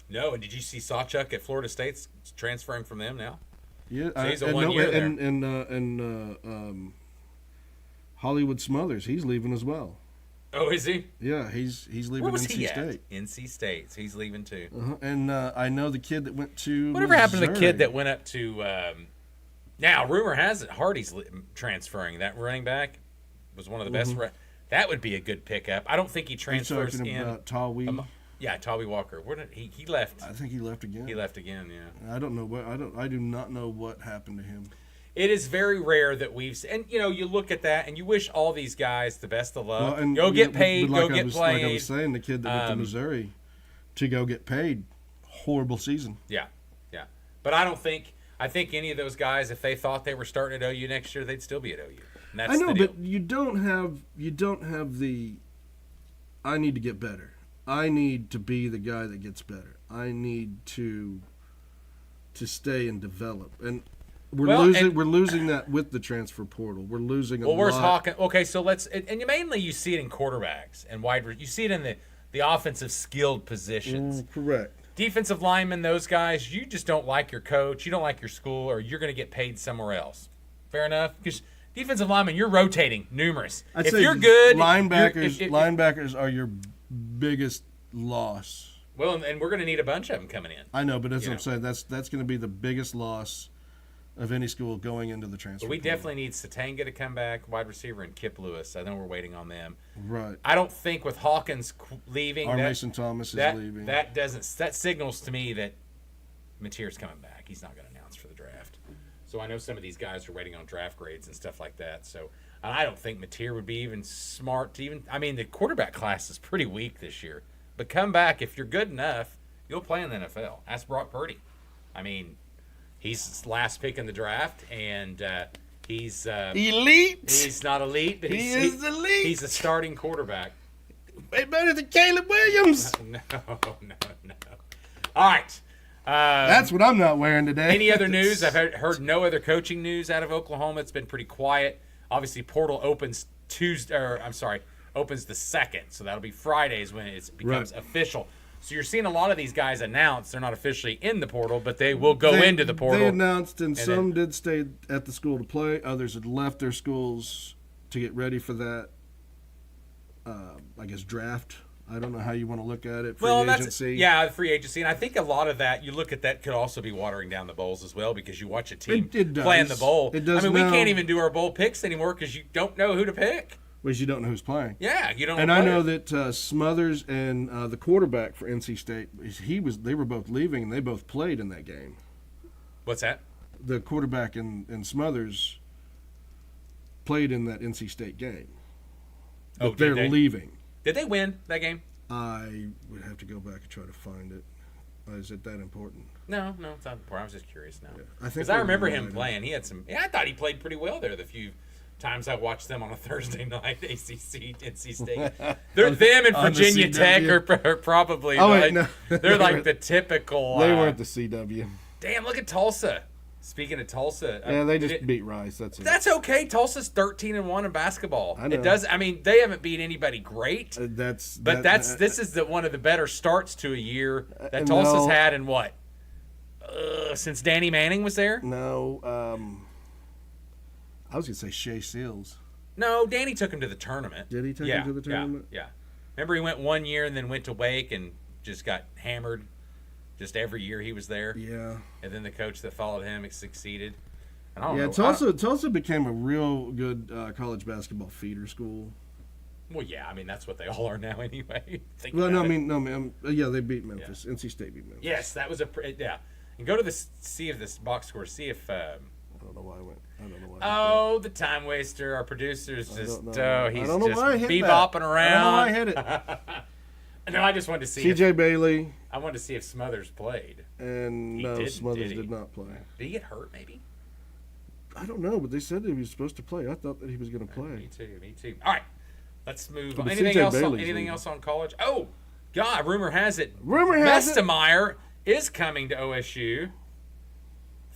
B: No, and did you see Sawchuk at Florida State's transferring from them now?
A: Yeah,
B: So he's a 1 year there.
A: And Hollywood Smothers, he's leaving as well.
B: Oh, is he?
A: Yeah, he's leaving
B: Where was
A: NC
B: he
A: State.
B: at? NC State. So he's leaving too.
A: And I know the kid that went to
B: Whatever
A: Missouri.
B: happened to the kid that went up to now, rumor has it Hardy's transferring. That running back was one of the best. That would be a good pickup. I don't think he transfers
A: talking
B: in.
A: about Tawee.
B: Yeah, Tawee Walker. Where did he left?
A: I think he left again.
B: He left again, yeah.
A: I don't know what I do not know what happened to him.
B: It is very rare that and you look at that and you wish all these guys the best of luck.
A: Well, and
B: go get paid,
A: but
B: go get played.
A: Like I was saying, the kid that went to Missouri to go get paid, horrible season.
B: Yeah. But I think any of those guys, if they thought they were starting at OU next year, they'd still be at OU. And that's
A: I know,
B: the deal.
A: but you don't have the. I need to get better. I need to be the guy that gets better. I need to stay and develop. And we're losing that with the transfer portal. We're losing a lot.
B: Well, where's Hawkins? Okay, so and mainly you see it in quarterbacks and you see it in the offensive skilled positions.
A: Correct.
B: Defensive linemen, those guys, you just don't like your coach, you don't like your school, or you're going to get paid somewhere else. Fair enough? Because defensive linemen, you're rotating numerous. If you're good,
A: linebackers are your biggest loss.
B: Well, and we're going to need a bunch of them coming in.
A: I know, but that's what I'm saying. That's going to be the biggest loss of any school going into the transfer.
B: But we definitely need Satanga to come back, wide receiver, and Kip Lewis. I know we're waiting on them.
A: Right.
B: I don't think with Hawkins leaving,
A: Mason Thomas is leaving.
B: That signals to me that Mateer's coming back. He's not going to announce for the draft. So I know some of these guys are waiting on draft grades and stuff like that. So I don't think Mateer would be even smart to even. I mean, the quarterback class is pretty weak this year. But come back if you're good enough, you'll play in the NFL. Ask Brock Purdy. I mean, he's last pick in the draft, and he's
A: elite.
B: He's not elite, but
A: he is elite.
B: He's a starting quarterback.
A: Way better than Caleb Williams.
B: No. All right.
A: That's what I'm not wearing today.
B: Any other news? I've heard no other coaching news out of Oklahoma. It's been pretty quiet. Obviously, portal opens opens the 2nd, so that'll be Fridays when it becomes official. So you're seeing a lot of these guys announce they're not officially in the portal, but they will go into the portal.
A: They announced, and some did stay at the school to play. Others had left their schools to get ready for that, I guess, draft. I don't know how you want to look at it. Free agency.
B: The free agency. And I think a lot of that, you look at that, could also be watering down the bowls as well, because you watch a team play in the bowl.
A: It does.
B: I mean, we can't even do our bowl picks anymore because you don't know who to pick.
A: Because you don't know who's playing.
B: Yeah, you don't know.
A: And I know that Smothers and the quarterback for NC State, they were both leaving, and they both played in that game.
B: What's that?
A: The quarterback and Smothers played in that NC State game. But they're leaving.
B: Did they win that game?
A: I would have to go back and try to find it. Is it that important?
B: No, it's not important. I was just curious now.
A: Because
B: I remember him playing. He had some. Yeah, I thought he played pretty well there. The few times I watched them on a Thursday night, ACC, NC State. Them and Virginia Tech are probably.
A: No.
B: They're like the typical.
A: They weren't the CW.
B: Damn! Look at Tulsa. Speaking of Tulsa,
A: yeah, they just beat Rice.
B: That's okay. Tulsa's 13-1 in basketball.
A: I know.
B: It does. I mean, they haven't beat anybody great. This is one of the better starts to a year that Tulsa's had in what? Since Danny Manning was there?
A: No, I was gonna say Shea Seals.
B: No, Danny took him to the tournament.
A: Did he take him to the tournament?
B: Yeah. Remember, he went 1 year and then went to Wake and just got hammered. Just every year he was there.
A: Yeah.
B: And then the coach that followed him succeeded. And
A: Tulsa became a real good college basketball feeder school.
B: Well, yeah, I mean that's what they all are now anyway.
A: They beat Memphis. Yeah. NC State beat Memphis.
B: Yes, that was And go to see if this box score. See if.
A: I don't know why I went. I don't know why.
B: Oh, the time waster. Our producer's just. He's just
A: bebopping
B: around.
A: I don't know why I hit it.
B: No, I just wanted to see.
A: TJ Bailey.
B: I wanted to see if Smothers played.
A: And Smothers did not play.
B: Did he get hurt? Maybe.
A: I don't know, but they said that he was supposed to play. I thought that he was going to play.
B: Me too. All right, let's move on. Anything else on college? Oh, God! Rumor has it. Mestemeyer is coming to OSU.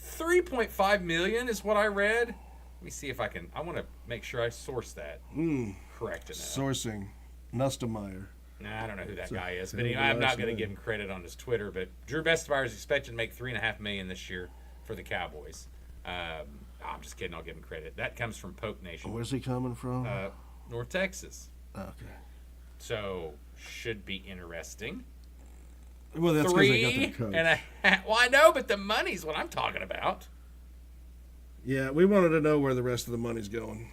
B: $3.5 million is what I read. Let me see if I can. I want to make sure I source that correct enough.
A: Sourcing, Mestemeyer.
B: Nah, I don't know who that guy is, but anyway, I'm not going to give him credit on his Twitter. But Drew Mestemeyer is expected to make $3.5 million this year for the Cowboys. I'm just kidding. I'll give him credit. That comes from Poke Nation.
A: Where's he coming from?
B: North Texas.
A: Okay.
B: So should be interesting.
A: Well, that's because they got the coach.
B: Well, I know, but the money's what I'm talking about.
A: Yeah, we wanted to know where the rest of the money's going.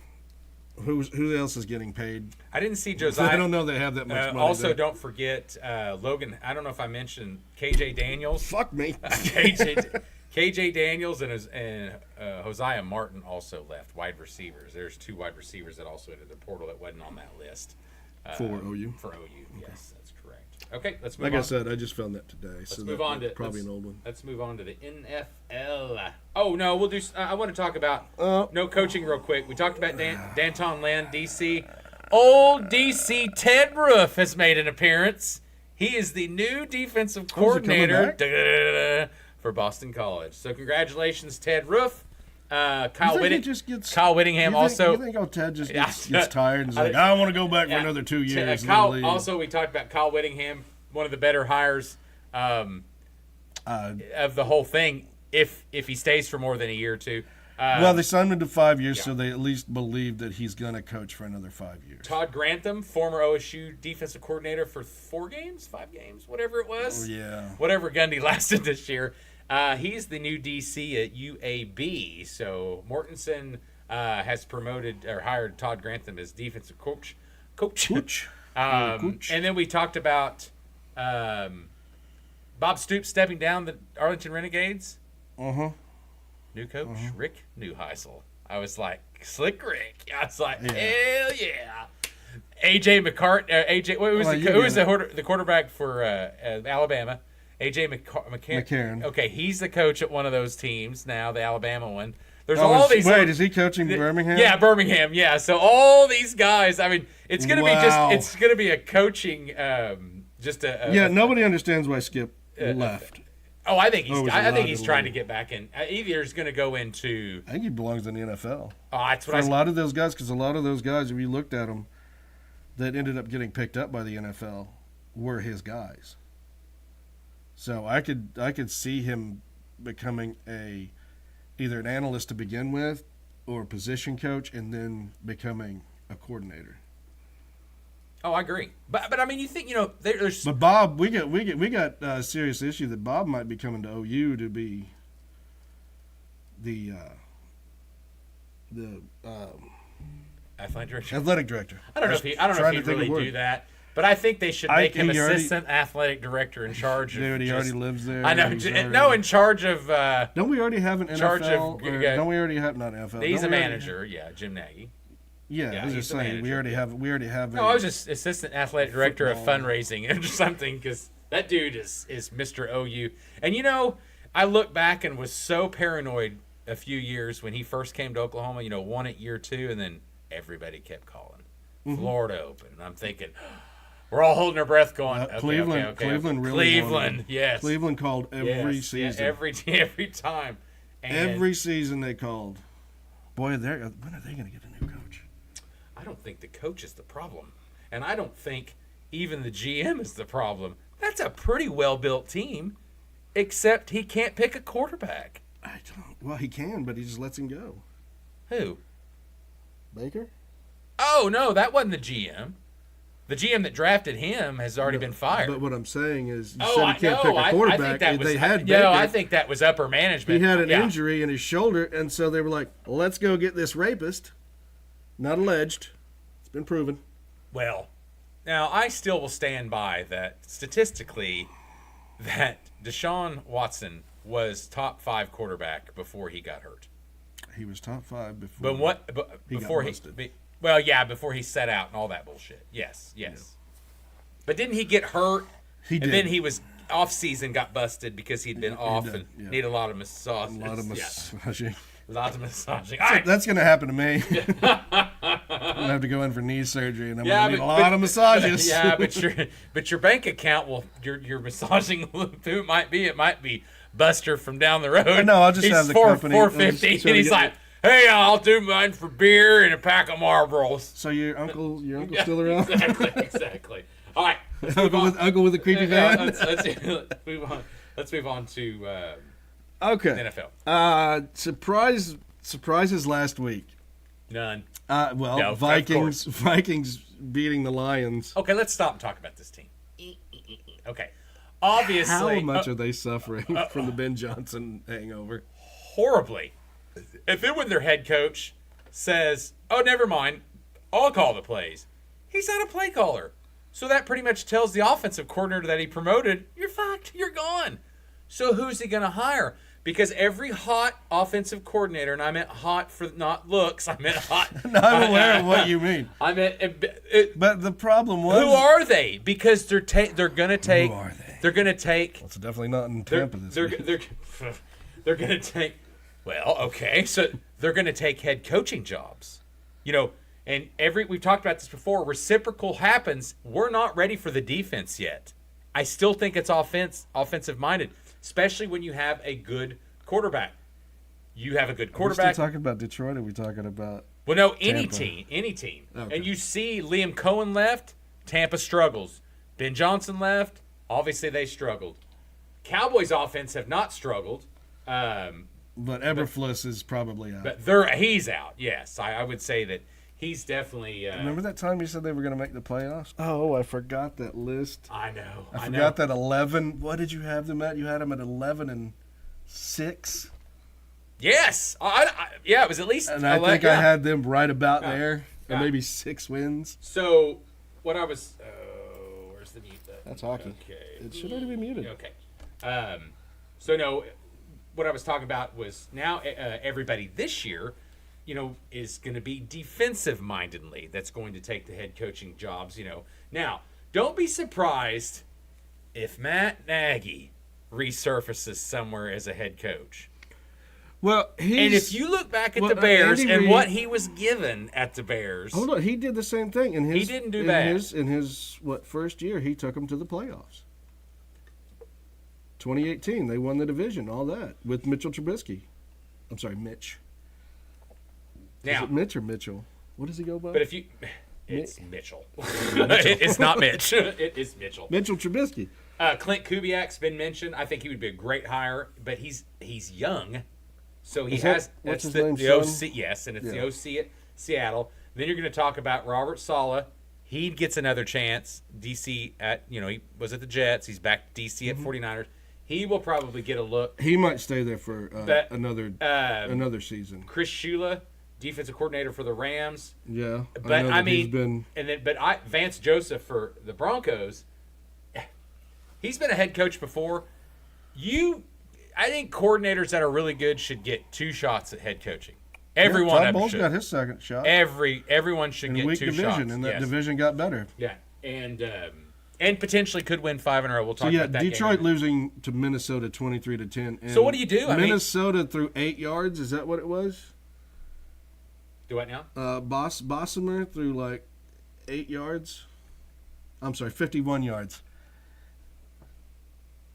A: Who else is getting paid?
B: I didn't see Josiah.
A: I don't know they have that much money.
B: Also,
A: there.
B: Don't forget Logan. I don't know if I mentioned KJ Daniels.
A: Fuck me.
B: KJ Daniels and Hosea Martin also left, wide receivers. There's 2 wide receivers that also entered the portal that wasn't on that list.
A: For OU?
B: For OU, okay. Yes, that's correct. Okay, let's move on.
A: Like I said, I just found that today.
B: Let's move on to
A: probably an old one.
B: Let's move on to the NFL. Oh, no, we'll do. I want to talk about no coaching real quick. We talked about Danton Land, D.C. Old D.C. Ted Roof has made an appearance. He is the new defensive coordinator for Boston College. So congratulations, Ted Roof. Kyle Whittingham also.
A: You think Ted just gets tired and is like, I want to go back for another 2 years.
B: Also, we talked about Kyle Whittingham, one of the better hires of the whole thing, if he stays for more than a year or two.
A: Well, they signed him to 5 years, so they at least believe that he's going to coach for another 5 years.
B: Todd Grantham, former OSU defensive coordinator for 5 games, whatever it was.
A: Oh, yeah.
B: Whatever Gundy lasted this year. He's the new DC at UAB. So Mortensen has promoted or hired Todd Grantham as defensive coach. And then we talked about Bob Stoops stepping down the Arlington Renegades. New coach, Rick Neuheisel. I was like, Slick Rick. I was like, hell yeah. AJ McCart. Who was the quarterback for Alabama? AJ McCarron. Okay, he's the coach at one of those teams now, the Alabama one. There's all these.
A: Wait, is he coaching Birmingham?
B: Yeah, Birmingham. Yeah, so all these guys. I mean, it's gonna be it's gonna be a coaching. Nobody
A: understands why Skip left.
B: Oh, I think
A: Oh,
B: he's.
A: he's
B: I think
A: allowed
B: he's
A: to
B: trying to
A: leave.
B: get back in. Either he's going to go into.
A: I think he belongs in the NFL.
B: Oh, that's
A: For
B: what
A: a
B: I.
A: lot of those guys, because a lot of those guys, if you looked at them, that ended up getting picked up by the NFL were his guys. So I could see him becoming either an analyst to begin with, or a position coach, and then becoming a coordinator.
B: Oh, I agree. But I mean, you think there's.
A: But Bob, we got a serious issue that Bob might be coming to OU to be the
B: Athletic director.
A: athletic director.
B: I don't know if he really do that, but I think they should make him assistant athletic director in charge of.
A: Dude, he already lives there.
B: I know. In charge of.
A: Don't we already have an
B: charge
A: NFL?
B: of-
A: Don't we already have not NFL?
B: He's
A: don't
B: a
A: we already
B: manager. Yeah, Jim Nagy.
A: Yeah, I was
B: he's
A: just
B: the
A: saying
B: manager,
A: we already
B: yeah.
A: have.
B: No, I was just assistant athletic director
A: Football.
B: of fundraising or something because that dude is Mr. OU. And I look back and was so paranoid a few years when he first came to Oklahoma. Won it year 2, and then everybody kept calling Florida open. And I'm thinking, we're all holding our breath, going, okay,
A: Cleveland.
B: okay.
A: Cleveland really wanted
B: Cleveland,
A: him.
B: yes.
A: Cleveland called every
B: Yes,
A: season.
B: yeah, every time. And
A: Every season they called. Boy, when are they going to get a new coach?
B: I don't think the coach is the problem. And I don't think even the GM is the problem. That's a pretty well-built team, except he can't pick a quarterback.
A: Well, he can, but he just lets him go.
B: Who?
A: Baker?
B: Oh, no, that wasn't the GM. The GM that drafted him has already been fired.
A: But what I'm saying is, you
B: Oh,
A: said
B: I
A: he can't
B: know.
A: pick a
B: I
A: quarterback.
B: think that was,
A: they had
B: yeah,
A: Baker.
B: I think that was upper management.
A: He had an
B: Yeah.
A: injury in his shoulder, and so they were like, let's go get this rapist. Not alleged. It's been proven.
B: Well, now I still will stand by that statistically that Deshaun Watson was top 5 quarterback before he got hurt.
A: He was top 5 before.
B: Before before he set out and all that bullshit. Yes.
A: Yeah.
B: But didn't he get hurt?
A: He did.
B: And then he was off season, got busted because he'd been off
A: did,
B: and
A: yeah.
B: needed a lot of massage.
A: A lot of massaging.
B: Lots of massaging. All right.
A: That's going to happen to me. I'm going to have to go in for knee surgery, and I'm going to need a
B: but-
A: lot of massages.
B: Yeah, but your bank account will your massaging who it might be Buster from down the road.
A: No, I'll just
B: he's
A: have the company- I'll just
B: $4.50,
A: try
B: and
A: to
B: he's
A: get
B: like, "Hey, I'll do mine for beer and a pack of Marlboros."
A: So your uncle's still around?
B: Exactly. All right. Let's move on.
A: Uncle with a creepy van?
B: Let's move on. Let's move on to
A: Okay.
B: NFL.
A: Surprises last week.
B: None.
A: No, Vikings beating the Lions.
B: Okay, let's stop and talk about this team. Okay. Obviously.
A: How much are they suffering from the Ben Johnson hangover?
B: Horribly. If it when their head coach says, "Oh, never mind, I'll call the plays," he's not a play caller. So that pretty much tells the offensive coordinator that he promoted, "You're fucked. You're gone." So who's he going to hire? Because every hot offensive coordinator, and I meant hot for not looks, I meant hot.
A: No, I'm aware of what you mean.
B: I meant.
A: But the problem was,
B: Who are they? Because they're going to take.
A: Who are they?
B: They're going to take.
A: Well, it's definitely not in Tampa this week.
B: They're going to take. Well, okay, so they're going to take head coaching jobs, and we've talked about this before. Reciprocal happens. We're not ready for the defense yet. I still think it's offensive minded, especially when you have a good quarterback. You have a good
A: Are we
B: quarterback.
A: still talking about Detroit, or are we talking about?
B: Well, no, any
A: Tampa?
B: team.
A: Okay.
B: And you see Liam Cohen left, Tampa struggles. Ben Johnson left, obviously they struggled. Cowboys offense have not struggled.
A: But Eberflus is probably out.
B: But he's out. Yes, I would say that he's definitely.
A: Remember that time you said they were going to make the playoffs? Oh, I forgot that list.
B: I know.
A: I forgot that 11. What did you have them at? You had them at 11-6.
B: Yes, it was at least.
A: And I think I had them right about there, or maybe 6 wins.
B: So, what I was. Where's the mute button?
A: That's hockey.
B: Okay.
A: It should already be muted.
B: Okay. So no, what I was talking about was now everybody this year, is going to be defensive mindedly. That's going to take the head coaching jobs. Now don't be surprised if Matt Nagy resurfaces somewhere as a head coach.
A: Well,
B: And if you look back at the Bears and what he was given at the Bears,
A: hold on, he did the same thing in his.
B: He didn't do bad.
A: In his first year, he took them to the playoffs. 2018, they won the division, all that, with Mitchell Trubisky. I'm sorry, Mitch. Is
B: Now,
A: it Mitch or Mitchell? What does he go by?
B: but if you, it's Mitchell. It's not Mitch. It is Mitchell.
A: Mitchell Trubisky.
B: Clint Kubiak's been mentioned. I think he would be a great hire, but he's young, so he
A: Is that-
B: has.
A: what's
B: That's
A: his name,
B: the
A: son?
B: OC. Yes, and it's
A: Yeah.
B: the OC at Seattle. Then you're going to talk about Robert Saleh. He gets another chance. DC at he was at the Jets. He's back to DC at 49ers. He will probably get a look.
A: He might stay there for
B: But,
A: another season.
B: Chris Shula, defensive coordinator for the Rams.
A: Yeah,
B: But
A: know
B: I
A: that he's
B: mean, Vance Joseph for the Broncos. He's been a head coach before. I think coordinators that are really good should get 2 shots at head coaching. Everyone
A: Todd
B: of them
A: Bowles
B: should.
A: got his second shot.
B: Everyone should
A: in
B: get
A: a weak
B: 2
A: division,
B: shots.
A: and that
B: Yes.
A: division got better.
B: Yeah, and potentially could win 5 in a row. We'll
A: So
B: talk
A: yeah,
B: about that.
A: Detroit
B: game.
A: losing to Minnesota 23-10. And
B: So what do you do? I mean-
A: Minnesota threw 8 yards. Is that what it was?
B: Do what now?
A: Bossemer threw like 8 yards. I'm sorry, 51 yards.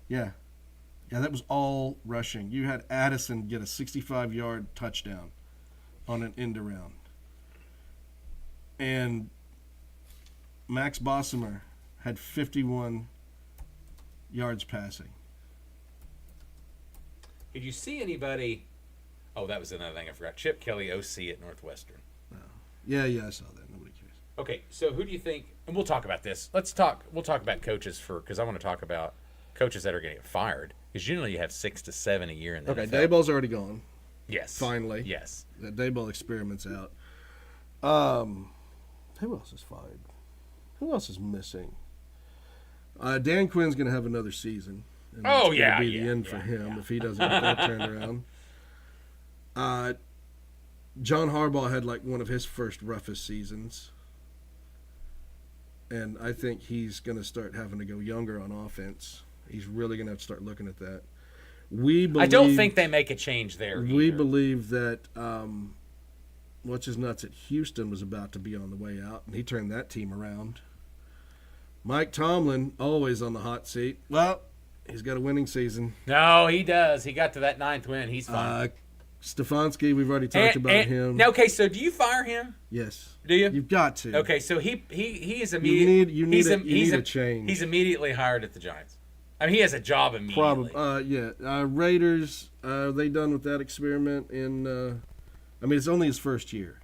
A: Yeah, that was all rushing. You had Addison get a 65-yard touchdown on an end around, and Max Bossemer had 51 yards passing.
B: Did you see anybody? Oh, that was another thing I forgot. Chip Kelly, OC at Northwestern.
A: Yeah, I saw that. Nobody cares.
B: Okay, so who do you think? And we'll talk about this. We'll talk about coaches because I want to talk about coaches that are going to get fired. Because generally you have 6 to 7 a year in the
A: Okay,
B: NFL.
A: Dayball's already gone.
B: Yes.
A: Finally.
B: Yes.
A: The Dayball experiment's out. Who else is fired? Who else is missing? Dan Quinn's going to have another season. And
B: Oh,
A: that's
B: yeah,
A: gonna be
B: yeah,
A: the end
B: yeah,
A: for him
B: yeah.
A: if he doesn't get that turned around. John Harbaugh had like one of his first roughest seasons. And I think he's going to start having to go younger on offense. He's really going to have to start looking at that.
B: I don't think they make a change there.
A: We
B: either.
A: believe that what's his nuts at Houston was about to be on the way out, and he turned that team around. Mike Tomlin, always on the hot seat. Well, he's got a winning season.
B: No, he does. He got to that 9th win. He's fine.
A: Stefanski, we've already talked about him.
B: Now, okay, so do you fire him?
A: Yes.
B: Do you?
A: You've got to.
B: Okay, so he is immediately.
A: You need a change.
B: He's immediately hired at the Giants. I mean, he has a job immediately.
A: Probably. Raiders, they done with that experiment in, I mean, it's only his first year.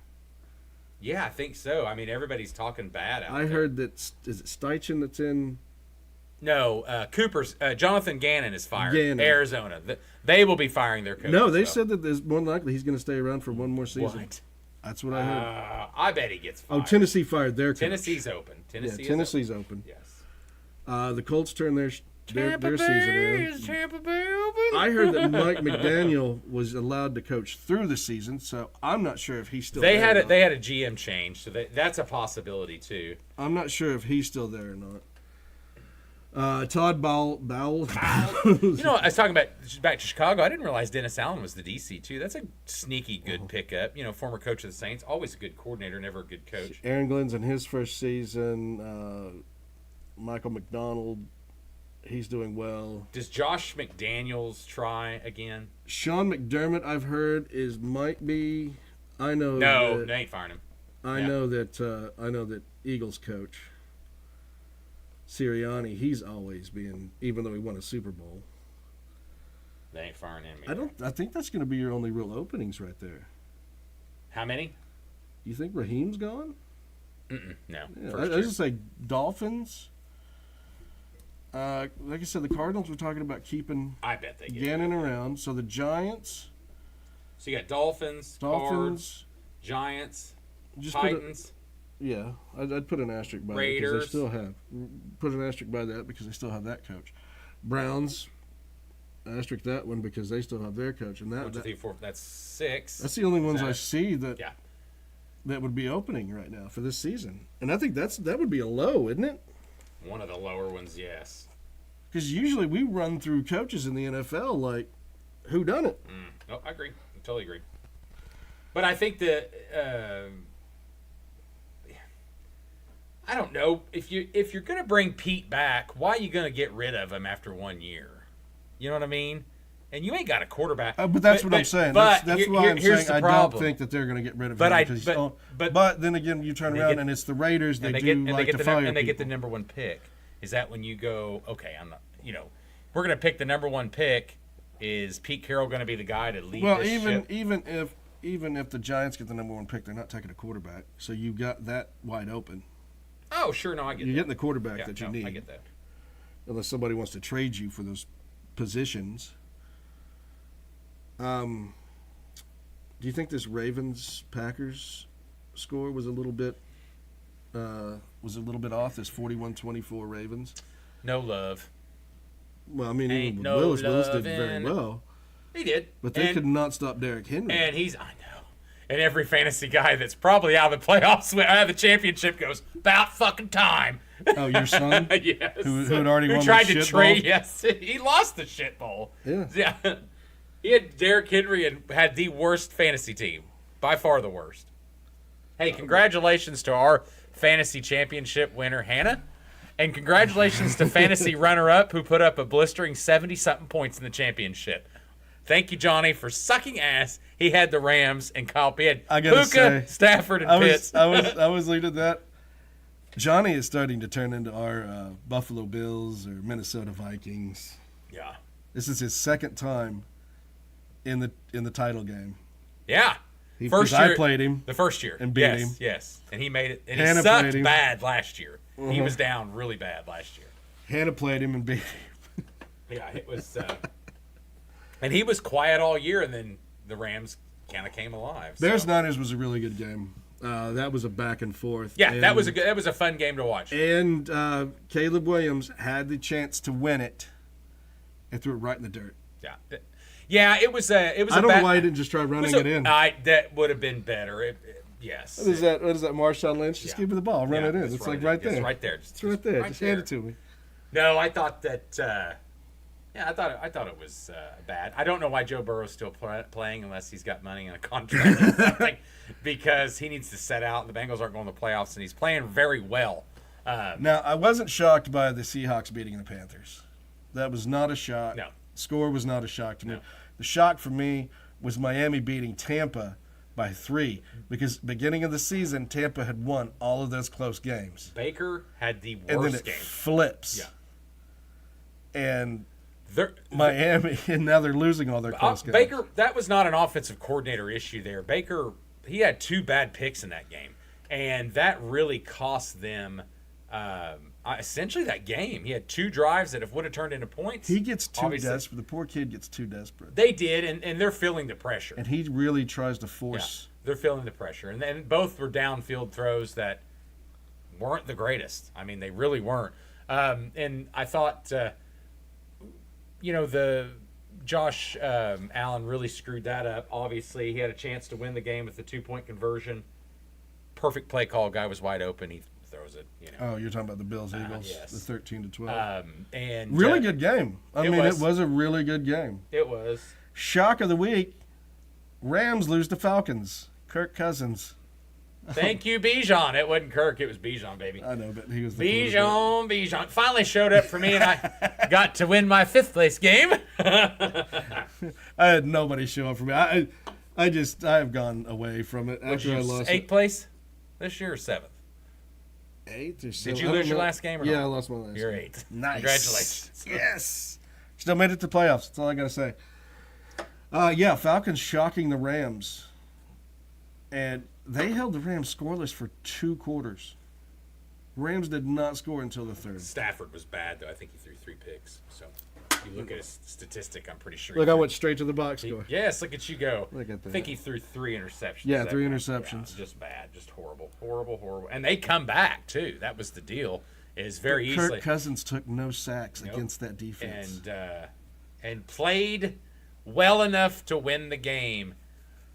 B: Yeah, I think so. I mean, everybody's talking bad out
A: I
B: there.
A: heard that, is it Steichen that's in?
B: No, Cooper's Jonathan Gannon is fired.
A: Gannon.
B: Arizona. They will be firing their coach.
A: No, they said that there's more than likely he's going to stay around for one more season.
B: What?
A: That's what I heard.
B: I bet he gets fired.
A: Oh, Tennessee fired their coach.
B: Tennessee's open.
A: Tennessee's open.
B: Yes.
A: The Colts turned their season
B: Is
A: around.
B: Tampa Bay open?
A: I heard that Mike McDaniel was allowed to coach through the season, so I'm not sure if he's still
B: They
A: there.
B: had
A: or
B: a
A: not.
B: they had a GM change, so that's a possibility too.
A: I'm not sure if he's still there or not. Todd Bowles.
B: You know, I was talking about back to Chicago. I didn't realize Dennis Allen was the DC too. That's a sneaky good pickup. You know, former coach of the Saints, always a good coordinator, never a good coach.
A: Aaron Glenn's in his first season. Michael McDonald, he's doing well.
B: Does Josh McDaniels try again?
A: Sean McDermott, I've heard, might be. I know.
B: No, they ain't firing him.
A: I know that Eagles coach Sirianni, he's always been, even though he won a Super Bowl.
B: They ain't firing him either.
A: I think that's going to be your only real openings right there.
B: How many?
A: You think Raheem's gone?
B: No.
A: Yeah,
B: First
A: I was
B: year.
A: just say Dolphins. Like I said, the Cardinals were talking about keeping
B: I bet they get
A: Gannon around. So the Giants,
B: So you got Dolphins, Cards, Giants,
A: just
B: Titans.
A: yeah, I'd put an asterisk by
B: Raiders.
A: that because they still have put an asterisk by that because they still have that coach. Browns, asterisk that one because they still have their coach, and
B: 1, 2, 3, 4. That's 6.
A: that's the only ones I
B: that-
A: see that
B: Yeah.
A: that would be opening right now for this season. And I think that would be a low, isn't it?
B: One of the lower ones, yes.
A: Because usually we run through coaches in the NFL like, who done it?
B: Oh, I agree. I totally agree. But I think that I don't know if you're going to bring Pete back, why are you going to get rid of him after 1 year? You know what I mean? And you ain't got a quarterback.
A: But that's what I'm saying.
B: But
A: That's why I'm saying I don't think that they're going to get rid of him. But then again, you turn around and it's the Raiders. They like to fire people.
B: And they get the number one pick. Is that when you go, okay, I'm not, we're going to pick the number one pick. Is Pete Carroll going to be the guy to lead this ship?
A: Even if the Giants get the number one pick, they're not taking a quarterback. So you got that wide open.
B: Oh, sure. No, I get that.
A: You're getting the quarterback that you need.
B: I get that.
A: Unless somebody wants to trade you for those positions. Do you think this Ravens-Packers score was a little bit off? This 41-24 Ravens.
B: No love.
A: Well, I mean, even Willis did very well.
B: He did,
A: but they could not stop Derrick Henry.
B: And I know. And every fantasy guy that's probably out of the playoffs, out of the championship, goes about fucking time.
A: Oh, your son?
B: Yes.
A: Who had already won the
B: tried to
A: shit
B: trade?
A: bowl?
B: Yes, he lost the shit bowl.
A: Yeah.
B: He had Derrick Henry and had the worst fantasy team. By far the worst. Hey, congratulations to our fantasy championship winner, Hannah. And congratulations to fantasy runner-up who put up a blistering 70-something points in the championship. Thank you, Johnny, for sucking ass. He had the Rams and Kyle Pitt. Puka, Stafford, and Pitts.
A: I was leading that. Johnny is starting to turn into our Buffalo Bills or Minnesota Vikings.
B: Yeah.
A: This is his second time in the title game.
B: Yeah.
A: First year, I played him.
B: The first year.
A: And beat him.
B: Yes. And he made it. And
A: Hannah
B: he sucked bad last year. He was down really bad last year.
A: Hannah played him and beat him.
B: Yeah, it was. And he was quiet all year, and then the Rams kind of came alive.
A: Bears-Niners was a really good game. That was a back and forth.
B: Yeah, that was a fun game to watch.
A: And Caleb Williams had the chance to win it and threw it right in the dirt.
B: Yeah. Yeah, it was. I
A: don't know why he didn't just try running it in.
B: That would have been better. Yes.
A: What is that? Marshawn Lynch? Just give me the ball. Run it in. It's like right there.
B: It's right there.
A: It's right there. Just hand it to me.
B: No, I thought that. I thought it was bad. I don't know why Joe Burrow's still playing unless he's got money in a contract or something, because he needs to set out. The Bengals aren't going to the playoffs, and he's playing very well.
A: Now, I wasn't shocked by the Seahawks beating the Panthers. That was not a shock.
B: No.
A: Score was not a shock to me. The shock for me was Miami beating Tampa by 3, because beginning of the season, Tampa had won all of those close games.
B: Baker had the worst
A: and then it
B: game.
A: Flips.
B: Yeah.
A: And Miami, and now they're losing all their close games.
B: Baker, that was not an offensive coordinator issue there. Baker, he had 2 bad picks in that game, and that really cost them essentially that game. He had 2 drives that would have turned into points.
A: He gets too desperate. The poor kid gets too desperate.
B: They did, and they're feeling the pressure.
A: And he really tries to force.
B: Yeah, they're feeling the pressure. And then both were downfield throws that weren't the greatest. I mean, they really weren't. And I thought, the Josh Allen really screwed that up. Obviously, he had a chance to win the game with the 2-point conversion. Perfect play call. Guy was wide open. He throws it.
A: Oh, you're talking about the Bills-Eagles,
B: yes.
A: the 13-12.
B: And
A: really good game. It was a really good game.
B: It was.
A: Shock of the week: Rams lose to Falcons. Kirk Cousins.
B: Thank you, Bijan. It wasn't Kirk. It was Bijan, baby.
A: I know, but he was the
B: Bijan. Finally showed up for me, and I got to win my 5th place game.
A: I had nobody show up for me. I have gone away from it after I lost
B: 8th place this year or 7th?
A: 8th or 7th.
B: Did you lose your last game or
A: not?
B: not?
A: I lost my last
B: You're
A: game.
B: 8th.
A: Nice.
B: Congratulations.
A: Yes. Still made it to playoffs. That's all I got to say. Falcons shocking the Rams. And they held the Rams scoreless for 2 quarters. Rams did not score until the 3rd.
B: Stafford was bad, though. I think he threw 3 picks. So you look at his statistic, I'm pretty sure.
A: Look, I went straight to the box score.
B: Yes, look at you go.
A: Look at that.
B: I think he threw 3 interceptions.
A: Yeah, 3 interceptions.
B: Yeah, just bad. Just horrible. And they come back, too. That was the deal. Is very easily.
A: Kirk Cousins took no sacks against that defense.
B: And played well enough to win the game.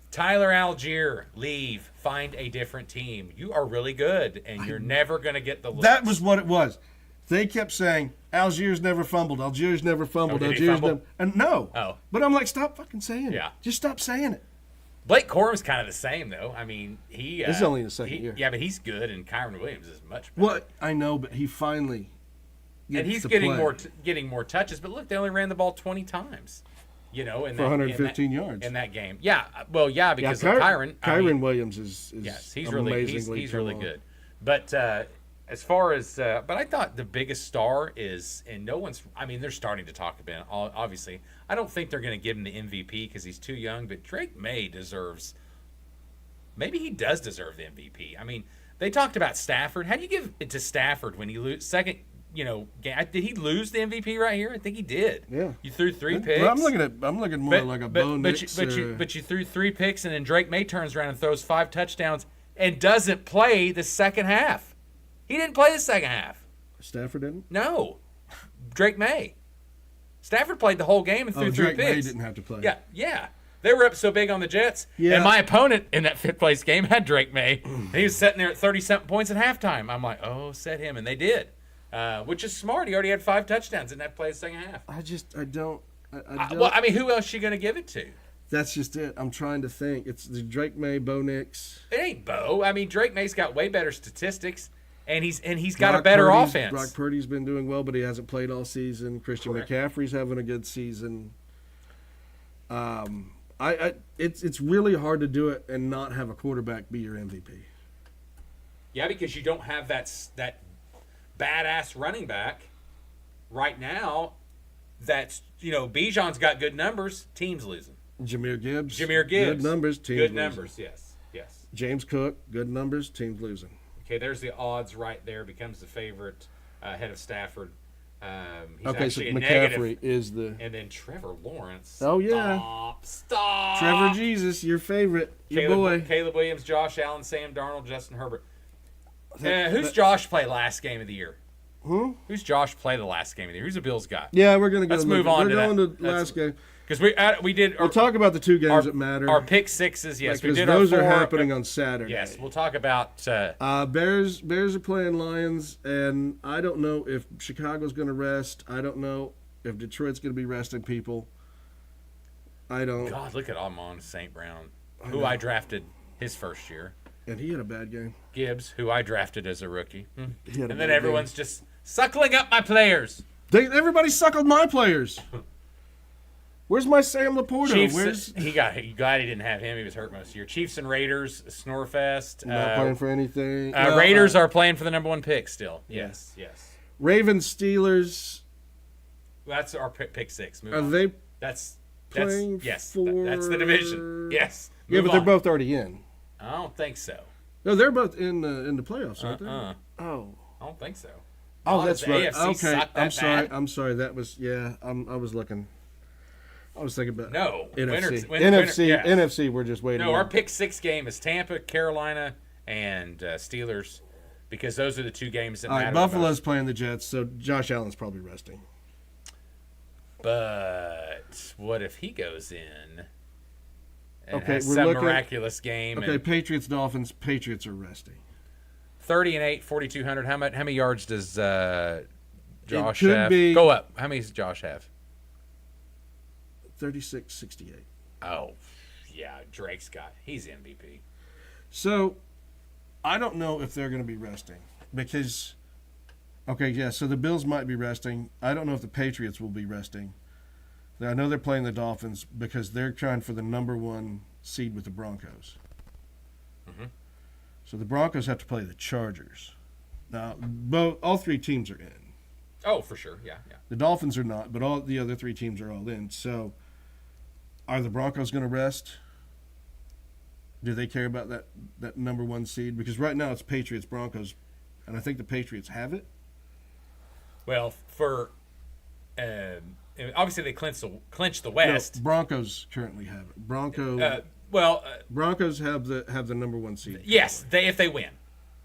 B: Tyler Algier, leave. Find a different team. You are really good, and you're never going to get the looks.
A: That was what it was. They kept saying, Algier's never fumbled. Algier's never fumbled. Algier's never. And no.
B: Oh.
A: But I'm like, stop fucking saying it. Just stop saying it.
B: Blake Corum's kind of the same, though. I mean, this
A: is only in the second year.
B: Yeah, but he's good, and Kyron Williams is much better.
A: Well, I know, but he finally
B: and he's getting more touches. But look, they only ran the ball 20 times. In
A: for 115 yards
B: in that game. Yeah, well, because of Kyron.
A: Kyron Williams is
B: yes, he's
A: really
B: good. But as far as but I thought the biggest star is, and no one's. I mean, they're starting to talk about it, obviously. I don't think they're going to give him the MVP because he's too young. But Drake May deserves. Maybe he does deserve the MVP. I mean, they talked about Stafford. How do you give it to Stafford when he lose second? Game? Did he lose the MVP right here? I think he did.
A: Yeah.
B: You threw 3 picks.
A: Well, I'm looking more like a Bo Nix.
B: But you threw 3 picks, and then Drake May turns around and throws 5 touchdowns and doesn't play the second half. He didn't play the second half.
A: Stafford didn't?
B: No. Drake May. Stafford played the whole game and threw 3
A: Drake
B: picks.
A: May didn't have to play.
B: Yeah. They were up so big on the Jets.
A: Yeah.
B: And my opponent in that 5th place game had Drake May. And he was sitting there at 30-something points at halftime. I'm like, set him. And they did. Which is smart. He already had 5 touchdowns in that play the second half.
A: I don't.
B: Well, I mean, who else you going to give it to?
A: That's just it. I'm trying to think. It's the Drake May, Bo Nix.
B: It ain't Bo. I mean, Drake May's got way better statistics, and he's got a better offense.
A: Brock Purdy's been doing well, but he hasn't played all season. Christian McCaffrey's having a good season. It's really hard to do it and not have a quarterback be your MVP.
B: Yeah, because you don't have that badass running back right now. That's Bijan's got good numbers. Team's losing.
A: Jahmyr Gibbs.
B: Good
A: numbers. Team's
B: good
A: losing.
B: Numbers. Yes.
A: James Cook. Good numbers. Team's losing.
B: Okay, there's the odds right there. Becomes the favorite ahead of Stafford. He's
A: okay, so
B: actually a
A: McCaffrey
B: negative.
A: is the.
B: And then Trevor Lawrence.
A: Oh yeah.
B: Stop.
A: Trevor Jesus, your favorite, your boy.
B: Caleb Williams, Josh Allen, Sam Darnold, Justin Herbert. Who's Josh play last game of the year? Who's Josh play the last game of the year? Who's the Bills got?
A: Yeah, we're gonna go.
B: Let's move on.
A: We're going to last game
B: because we did.
A: We'll talk about the 2 games that matter.
B: Our pick sixes, yes, we
A: because
B: did.
A: Those
B: are
A: happening on Saturday.
B: Yes, we'll talk about.
A: Bears are playing Lions, and I don't know if Chicago's going to rest. I don't know if Detroit's going to be resting people. I don't.
B: God, look at Amon St. Brown, who I drafted his first year.
A: And he had a bad game.
B: Gibbs, who I drafted as a rookie.
A: He had a
B: and
A: bad
B: then everyone's
A: game.
B: just suckling up my players.
A: Everybody suckled my players. Where's my Sam Laporta?
B: Chiefs, he glad he didn't have him. He was hurt most of the year. Chiefs and Raiders, Snorefest.
A: Not playing for anything.
B: Raiders are playing for the number 1 pick still. Yes.
A: Ravens, Steelers.
B: That's our pick 6.
A: Are they
B: that's
A: playing
B: yes.
A: for...
B: That's the division. Yes.
A: Yeah, but they're both already in.
B: I don't think so.
A: No, they're both in the playoffs, aren't they?
B: Oh. I don't think so.
A: Oh, that's right.
B: AFC
A: Okay,
B: I'm
A: sorry. I'm sorry. That was I was looking. I was thinking about NFC. NFC. We're just waiting.
B: No, our pick 6 game is Tampa, Carolina, and Steelers, because those are the 2 games that matter.
A: Buffalo's playing the Jets, so Josh Allen's probably resting.
B: But what if he goes in? And
A: okay,
B: has
A: we're
B: some
A: looking,
B: miraculous game.
A: Okay, Patriots, Dolphins. Patriots are resting.
B: 30-8, 4,200. How many yards does Josh
A: could
B: have?
A: be-
B: Go up. How many does Josh have?
A: 36-68.
B: Oh, yeah. He's MVP.
A: So, I don't know if they're going to be resting because, so the Bills might be resting. I don't know if the Patriots will be resting. I know they're playing the Dolphins because they're trying for the number 1 seed with the Broncos.
B: Mm-hmm.
A: So the Broncos have to play the Chargers. Now, all 3 teams are in.
B: Oh, for sure. Yeah.
A: The Dolphins are not, but all the other 3 teams are all in. So, are the Broncos going to rest? Do they care about that number 1 seed? Because right now it's Patriots, Broncos, and I think the Patriots have it.
B: Well, for obviously they clinch the West.
A: No, Broncos currently have it. Broncos have the number 1 seed.
B: Yes, if they win.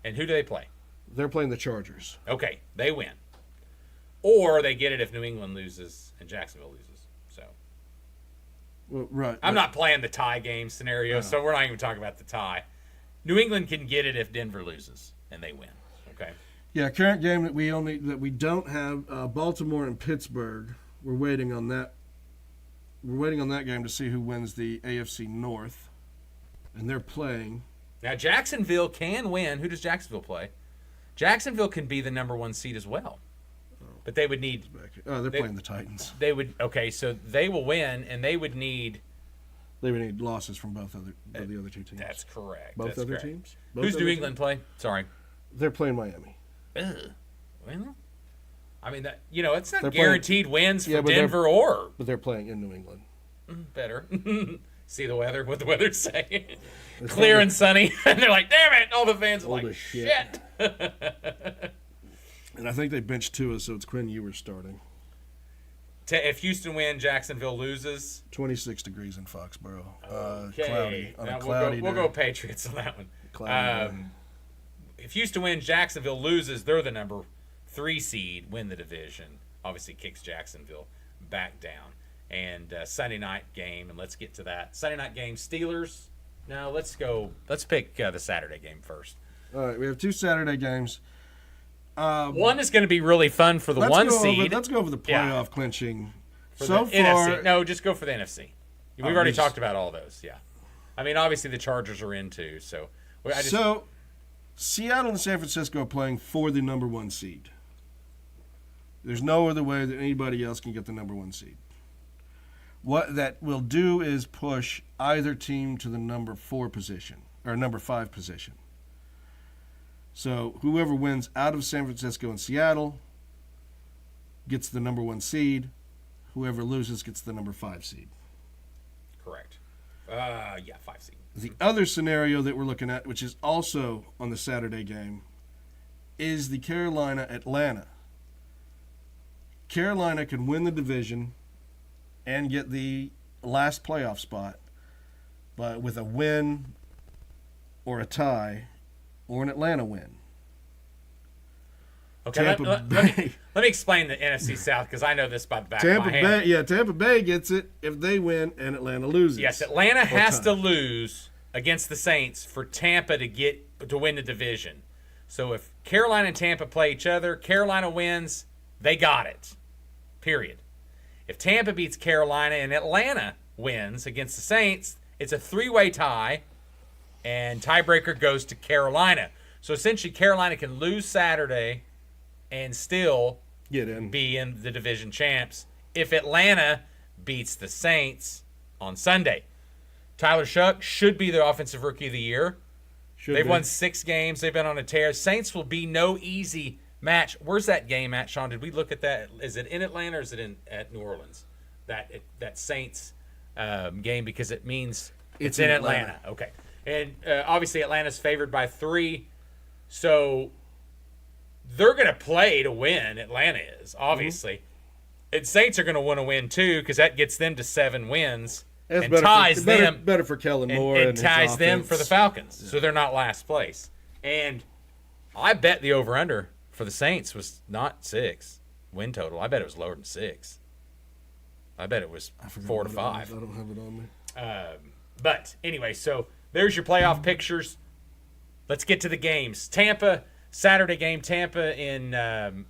B: And who do they play?
A: They're playing the Chargers.
B: Okay, they win. Or they get it if New England loses and Jacksonville loses. So,
A: well, right.
B: I'm not playing the tie game scenario, so we're not even talking about the tie. New England can get it if Denver loses and they win. Okay.
A: Yeah, current game that we don't have Baltimore and Pittsburgh. We're waiting on that. We're waiting on that game to see who wins the AFC North, and they're playing.
B: Now Jacksonville can win. Who does Jacksonville play? Jacksonville can be the number 1 seed as well.
A: Oh.
B: But they would need.
A: They're playing the Titans.
B: They would so they will win, and they would need.
A: They would need losses from both of the other two teams.
B: That's correct.
A: Both
B: That's
A: other
B: correct.
A: teams.
B: Who's New England play? Sorry.
A: They're playing Miami.
B: Ugh. Well, I mean that it's not
A: They're
B: guaranteed wins for
A: but
B: Denver
A: but they're playing in New England.
B: Better. See the weather. What the weather's saying. Clear and sunny. And they're like, damn it! All the fans are like, shit.
A: And I think they benched Tua, so it's Quinn Ewers starting.
B: If Houston wins, Jacksonville loses.
A: 26 degrees in Foxborough.
B: Okay.
A: Cloudy. On
B: now
A: a cloudy
B: we'll
A: day.
B: go Patriots on that one.
A: Cloudy day.
B: If Houston wins, Jacksonville loses. They're the number 3 seed, win the division. Obviously kicks Jacksonville back down. And Sunday night game, and let's get to that. Sunday night game, Steelers. No, let's pick the Saturday game first.
A: All right, we have 2 Saturday games.
B: One is going to be really fun for the 1 seed.
A: Let's go over the playoff clinching.
B: For
A: so
B: the
A: far,
B: NFC. No, just go for the NFC. We've already talked about all those. Yeah, I mean, obviously the Chargers are in too. So,
A: Seattle and San Francisco are playing for the number 1 seed. There's no other way that anybody else can get the number 1 seed. What that will do is push either team to the number 4 position or number 5 position. So whoever wins out of San Francisco and Seattle gets the number 1 seed. Whoever loses gets the number 5 seed.
B: Correct. 5 seed.
A: The other scenario that we're looking at, which is also on the Saturday game, is the Carolina-Atlanta. Carolina can win the division and get the last playoff spot, but with a win or a tie or an Atlanta win.
B: Okay, let me explain the NFC South because I know this by the back of my hand.
A: Tampa Bay gets it if they win and Atlanta loses.
B: Yes, Atlanta has to lose against the Saints for Tampa to win the division. So if Carolina and Tampa play each other, Carolina wins, they got it. Period. If Tampa beats Carolina and Atlanta wins against the Saints, it's a 3-way tie, and tiebreaker goes to Carolina. So essentially, Carolina can lose Saturday and still be in the division champs if Atlanta beats the Saints on Sunday. Tyler Shuck should be the offensive rookie of the year. They've won 6 games. They've been on a tear. Saints will be no easy match. Where's that game at, Sean? Did we look at that? Is it in Atlanta or is it at New Orleans? That Saints game, because it means it's in Atlanta. Okay. And obviously Atlanta's favored by 3. So they're going to play to win. Atlanta is, obviously. Mm-hmm. And Saints are going to want to win too because that gets them to 7 wins.
A: That's
B: and ties them
A: better for Kellen Moore
B: and ties them for the Falcons. Yeah. So they're not last place. And I bet the over-under for the Saints was not 6 win total. I bet it was lower than 6. I bet it was 4 to 5.
A: I don't have it on me.
B: But anyway, so there's your playoff pictures. Let's get to the games. Tampa, Saturday game. Tampa in. And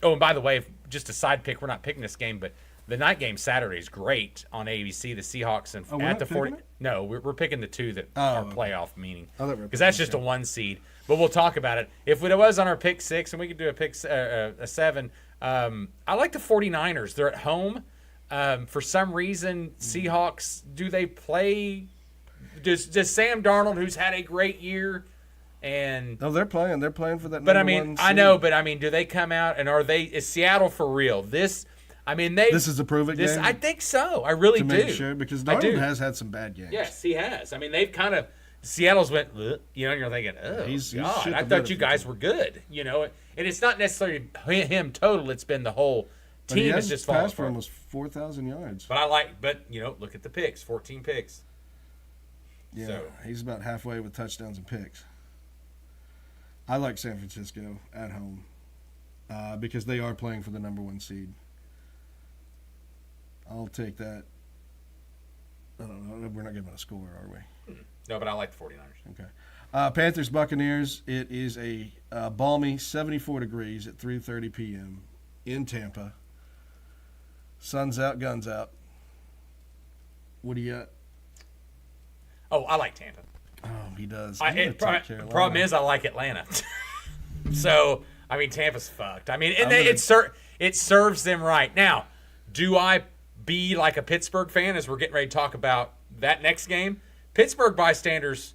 B: by the way, just a side pick. We're not picking this game, but the night game Saturday is great on ABC. The Seahawks and at the 40. No, we're picking the 2 that are playoff meaning because that's just a 1 seed. But we'll talk about it. If it was on our pick 6, and we could do a 7. I like the 49ers. They're at home. For some reason, Seahawks, do they play? Does Sam Darnold, who's had a great year, and
A: they're playing. They're playing for that.
B: But I mean, I know. But I mean, do they come out and is Seattle for real? This is a prove it game. I think so. I really do.
A: To make sure, because Darnold has had some bad games.
B: Yes, he has. I mean, they've kind of Seattle's went. And you're thinking, oh
A: he's
B: God, I thought you guys were good. And it's not necessarily him total. It's been the whole team has just fallen
A: passed for almost 4,000 yards.
B: But look at the picks, 14 picks.
A: Yeah, so he's about halfway with touchdowns and picks. I like San Francisco at home because they are playing for the number 1 seed. I'll take that. I don't know. We're not giving a score, are we?
B: No, but I like the 49ers.
A: Okay. Panthers, Buccaneers. It is a balmy 74 degrees at 3:30 p.m. in Tampa. Sun's out, guns out. What do you got?
B: Oh, I like Tampa.
A: Oh, he does.
B: Problem is, I like Atlanta. So, I mean, Tampa's fucked. I mean, it serves them right. Now, do I be like a Pittsburgh fan as we're getting ready to talk about that next game? Pittsburgh bystanders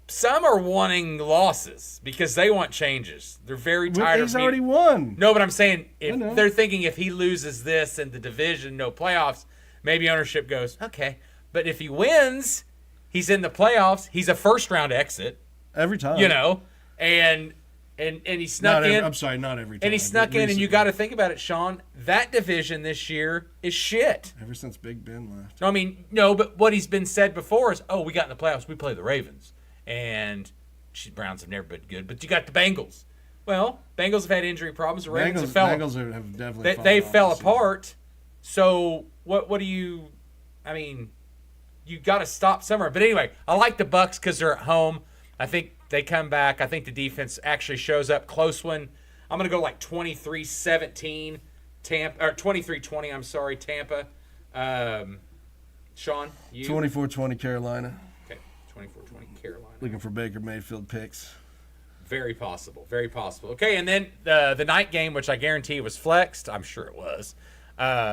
B: some are wanting losses because they want changes. They're very tired of
A: He's already won.
B: No, but I'm saying if they're thinking if he loses this in the division, no playoffs, maybe ownership goes, okay. But if he wins, he's in the playoffs. He's a first-round exit.
A: Every time.
B: And he snuck in.
A: I'm sorry, not every time.
B: And he snuck in, and you got to think about it, Sean. That division this year is shit.
A: Ever since Big Ben left.
B: I mean, no, but what he's been said before is, we got in the playoffs, we play the Ravens. And Browns have never been good, but you got the Bengals. Well, Bengals have had injury problems. The Ravens have
A: definitely
B: they fell apart. So what do you? I mean, you got to stop somewhere. But anyway, I like the Bucs because they're at home. I think they come back. I think the defense actually shows up. Close one. I'm going to go like 23-17 Tampa, or 23-20. I'm sorry, Tampa. Sean, you
A: 24-20 Carolina.
B: 24-20 Carolina.
A: Looking for Baker Mayfield picks.
B: Very possible. Very possible. Okay, and then the night game, which I guarantee was flexed. I'm sure it was.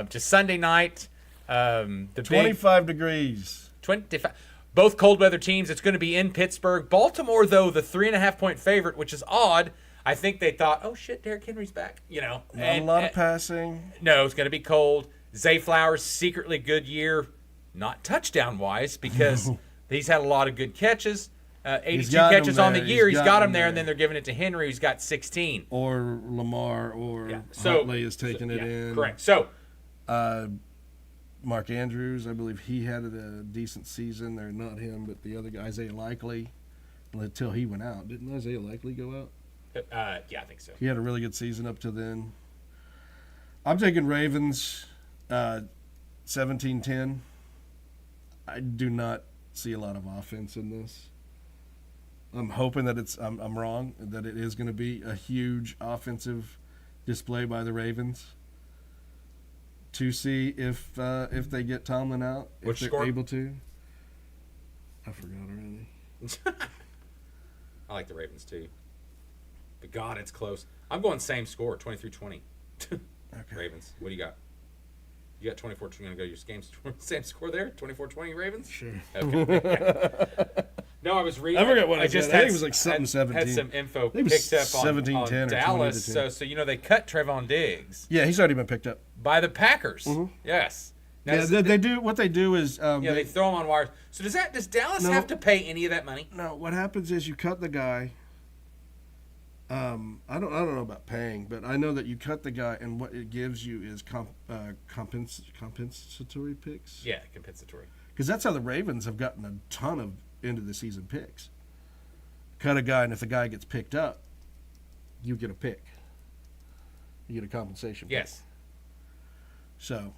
B: Just Sunday night. The
A: 25 degrees.
B: 25. Both cold weather teams. It's going to be in Pittsburgh. Baltimore, though, the 3.5-point favorite, which is odd. I think they thought, oh, shit, Derrick Henry's back.
A: Not a lot of passing.
B: No, it's going to be cold. Zay Flowers, secretly good year. Not touchdown-wise because he's had a lot of good catches. 82 catches on the year. He's got him there, and then they're giving it to Henry, who's got 16.
A: Or Lamar, or Huntley is taking it in.
B: Correct. So,
A: Mark Andrews, I believe he had a decent season. Or not him, but the other guy, Isaiah Likely, until he went out. Didn't Isaiah Likely go out?
B: Yeah, I think so.
A: He had a really good season up to then. I'm taking Ravens 17-10. I do not see a lot of offense in this. I'm hoping that I'm wrong, that it is going to be a huge offensive display by the Ravens to see if they get Tomlin out, if they're able to. I forgot already.
B: I like the Ravens too. But God, it's close. I'm going same score, 23-20.
A: Okay.
B: Ravens. What do you got? You got 24-20. Going to go your same score there? 24-20 Ravens?
A: Sure.
B: Okay. No, I was reading.
A: I forgot what I
B: just
A: said. I think it was like something 17.
B: Had some info
A: I think it was
B: picked up on
A: 17-10 or
B: Dallas.
A: 20-10.
B: So they cut Trevon Diggs.
A: Yeah, he's already been picked up
B: by the Packers. Mm-hmm. Yes.
A: Now, they do. What they do is
B: they throw him on wires. So does Dallas have to pay any of that money?
A: No. What happens is you cut the guy. I don't know about paying, but I know that you cut the guy, and what it gives you is compensatory picks.
B: Yeah, compensatory.
A: Because that's how the Ravens have gotten a ton of end of the season picks. Cut a guy, and if the guy gets picked up, you get a pick. You get a compensation pick.
B: Yes.
A: So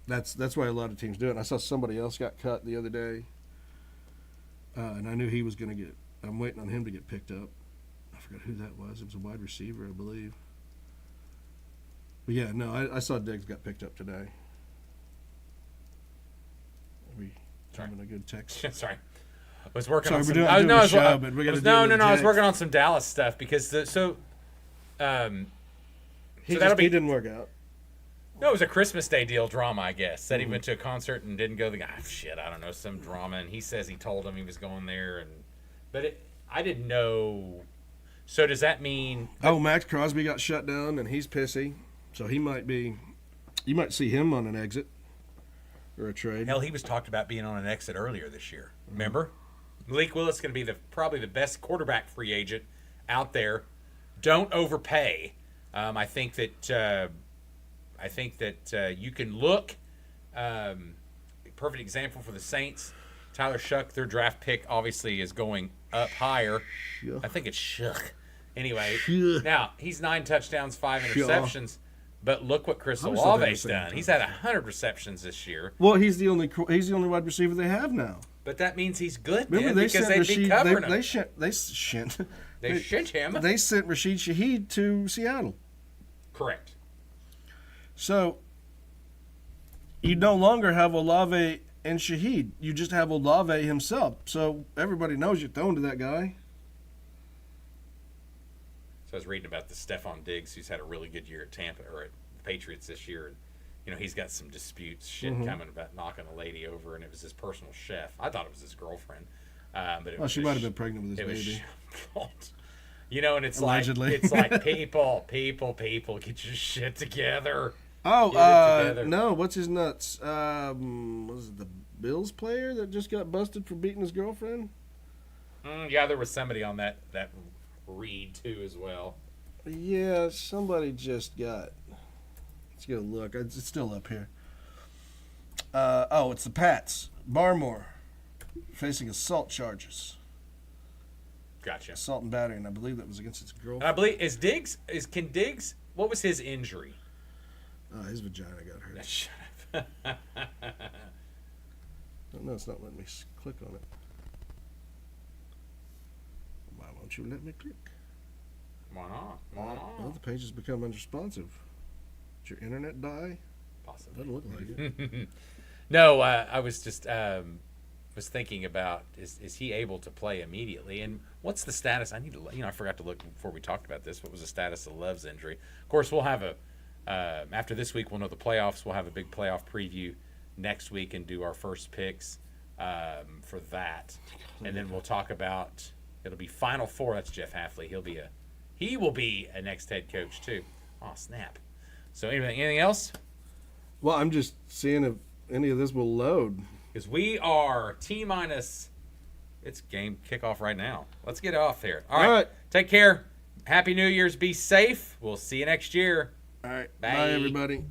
A: that's why a lot of teams do it. And I saw somebody else got cut the other day, and I knew he was going to get. I'm waiting on him to get picked up. I forgot who that was. It was a wide receiver, I believe. But yeah, no, I saw Diggs got picked up today. Are we having a good text?
B: Sorry. I was working on some.
A: I was
B: working on some Dallas stuff because he
A: didn't work out.
B: No, it was a Christmas Day deal drama, I guess. Said he went to a concert and didn't go. I don't know, some drama, and he says he told him he was going there, I didn't know. So does that mean?
A: Max Crosby got shut down, and he's pissy. So he might be. You might see him on an exit or a trade.
B: Hell, he was talked about being on an exit earlier this year. Remember? Malik Willis is going to be probably the best quarterback free agent out there. Don't overpay. I think that you can look. Perfect example for the Saints. Tyler Shuck, their draft pick, obviously is going up higher.
A: Shuck.
B: I think it's Shuck. Anyway,
A: Shuck.
B: Now he's 9 touchdowns, 5 interceptions. Shuck. But look what Chris Olave's done. He's had 100 receptions this year.
A: Well, he's the only wide receiver they have now.
B: But that means he's good.
A: Remember,
B: because they'd be covering him.
A: They sent him. They sent Rashid Shaheed to Seattle.
B: Correct.
A: So you no longer have Olave and Shaheed. You just have Olave himself. So everybody knows you're throwing to that guy.
B: So I was reading about the Stephon Diggs, who's had a really good year at Tampa or at the Patriots this year. And, he's got some disputes, coming about knocking a lady over, and it was his personal chef. I thought it was his girlfriend. But it was
A: she might have been pregnant with his baby.
B: And it's
A: Allegedly.
B: like people, get your shit together.
A: No, what's his nuts? Was it the Bills player that just got busted for beating his girlfriend?
B: Yeah, there was somebody on that read too as well.
A: Yeah, somebody just got. Let's go look. It's still up here. It's the Pats. Barmore facing assault charges.
B: Gotcha.
A: Assault and battery, and I believe that was against his girlfriend.
B: And I believe can Diggs? What was his injury?
A: His vagina got hurt.
B: Shut up.
A: No, it's not letting me click on it. Why won't you let me click?
B: Why not?
A: Well, the page has become unresponsive. Did your internet die?
B: Possibly.
A: Doesn't look like it.
B: No, I was just was thinking about is he able to play immediately, and what's the status? I need to I forgot to look before we talked about this. What was the status of Love's injury? Of course, we'll have after this week we'll know the playoffs. We'll have a big playoff preview next week and do our first picks for that, and then we'll talk about it'll be Final Four. That's Jeff Hafley. He will be a next head coach too. Oh snap! So anything else?
A: Well, I'm just seeing if any of this will load.
B: Because we are T-minus. It's game kickoff right now. Let's get off here. All right. Take care. Happy New Year's. Be safe. We'll see you next year.
A: All right. Bye everybody.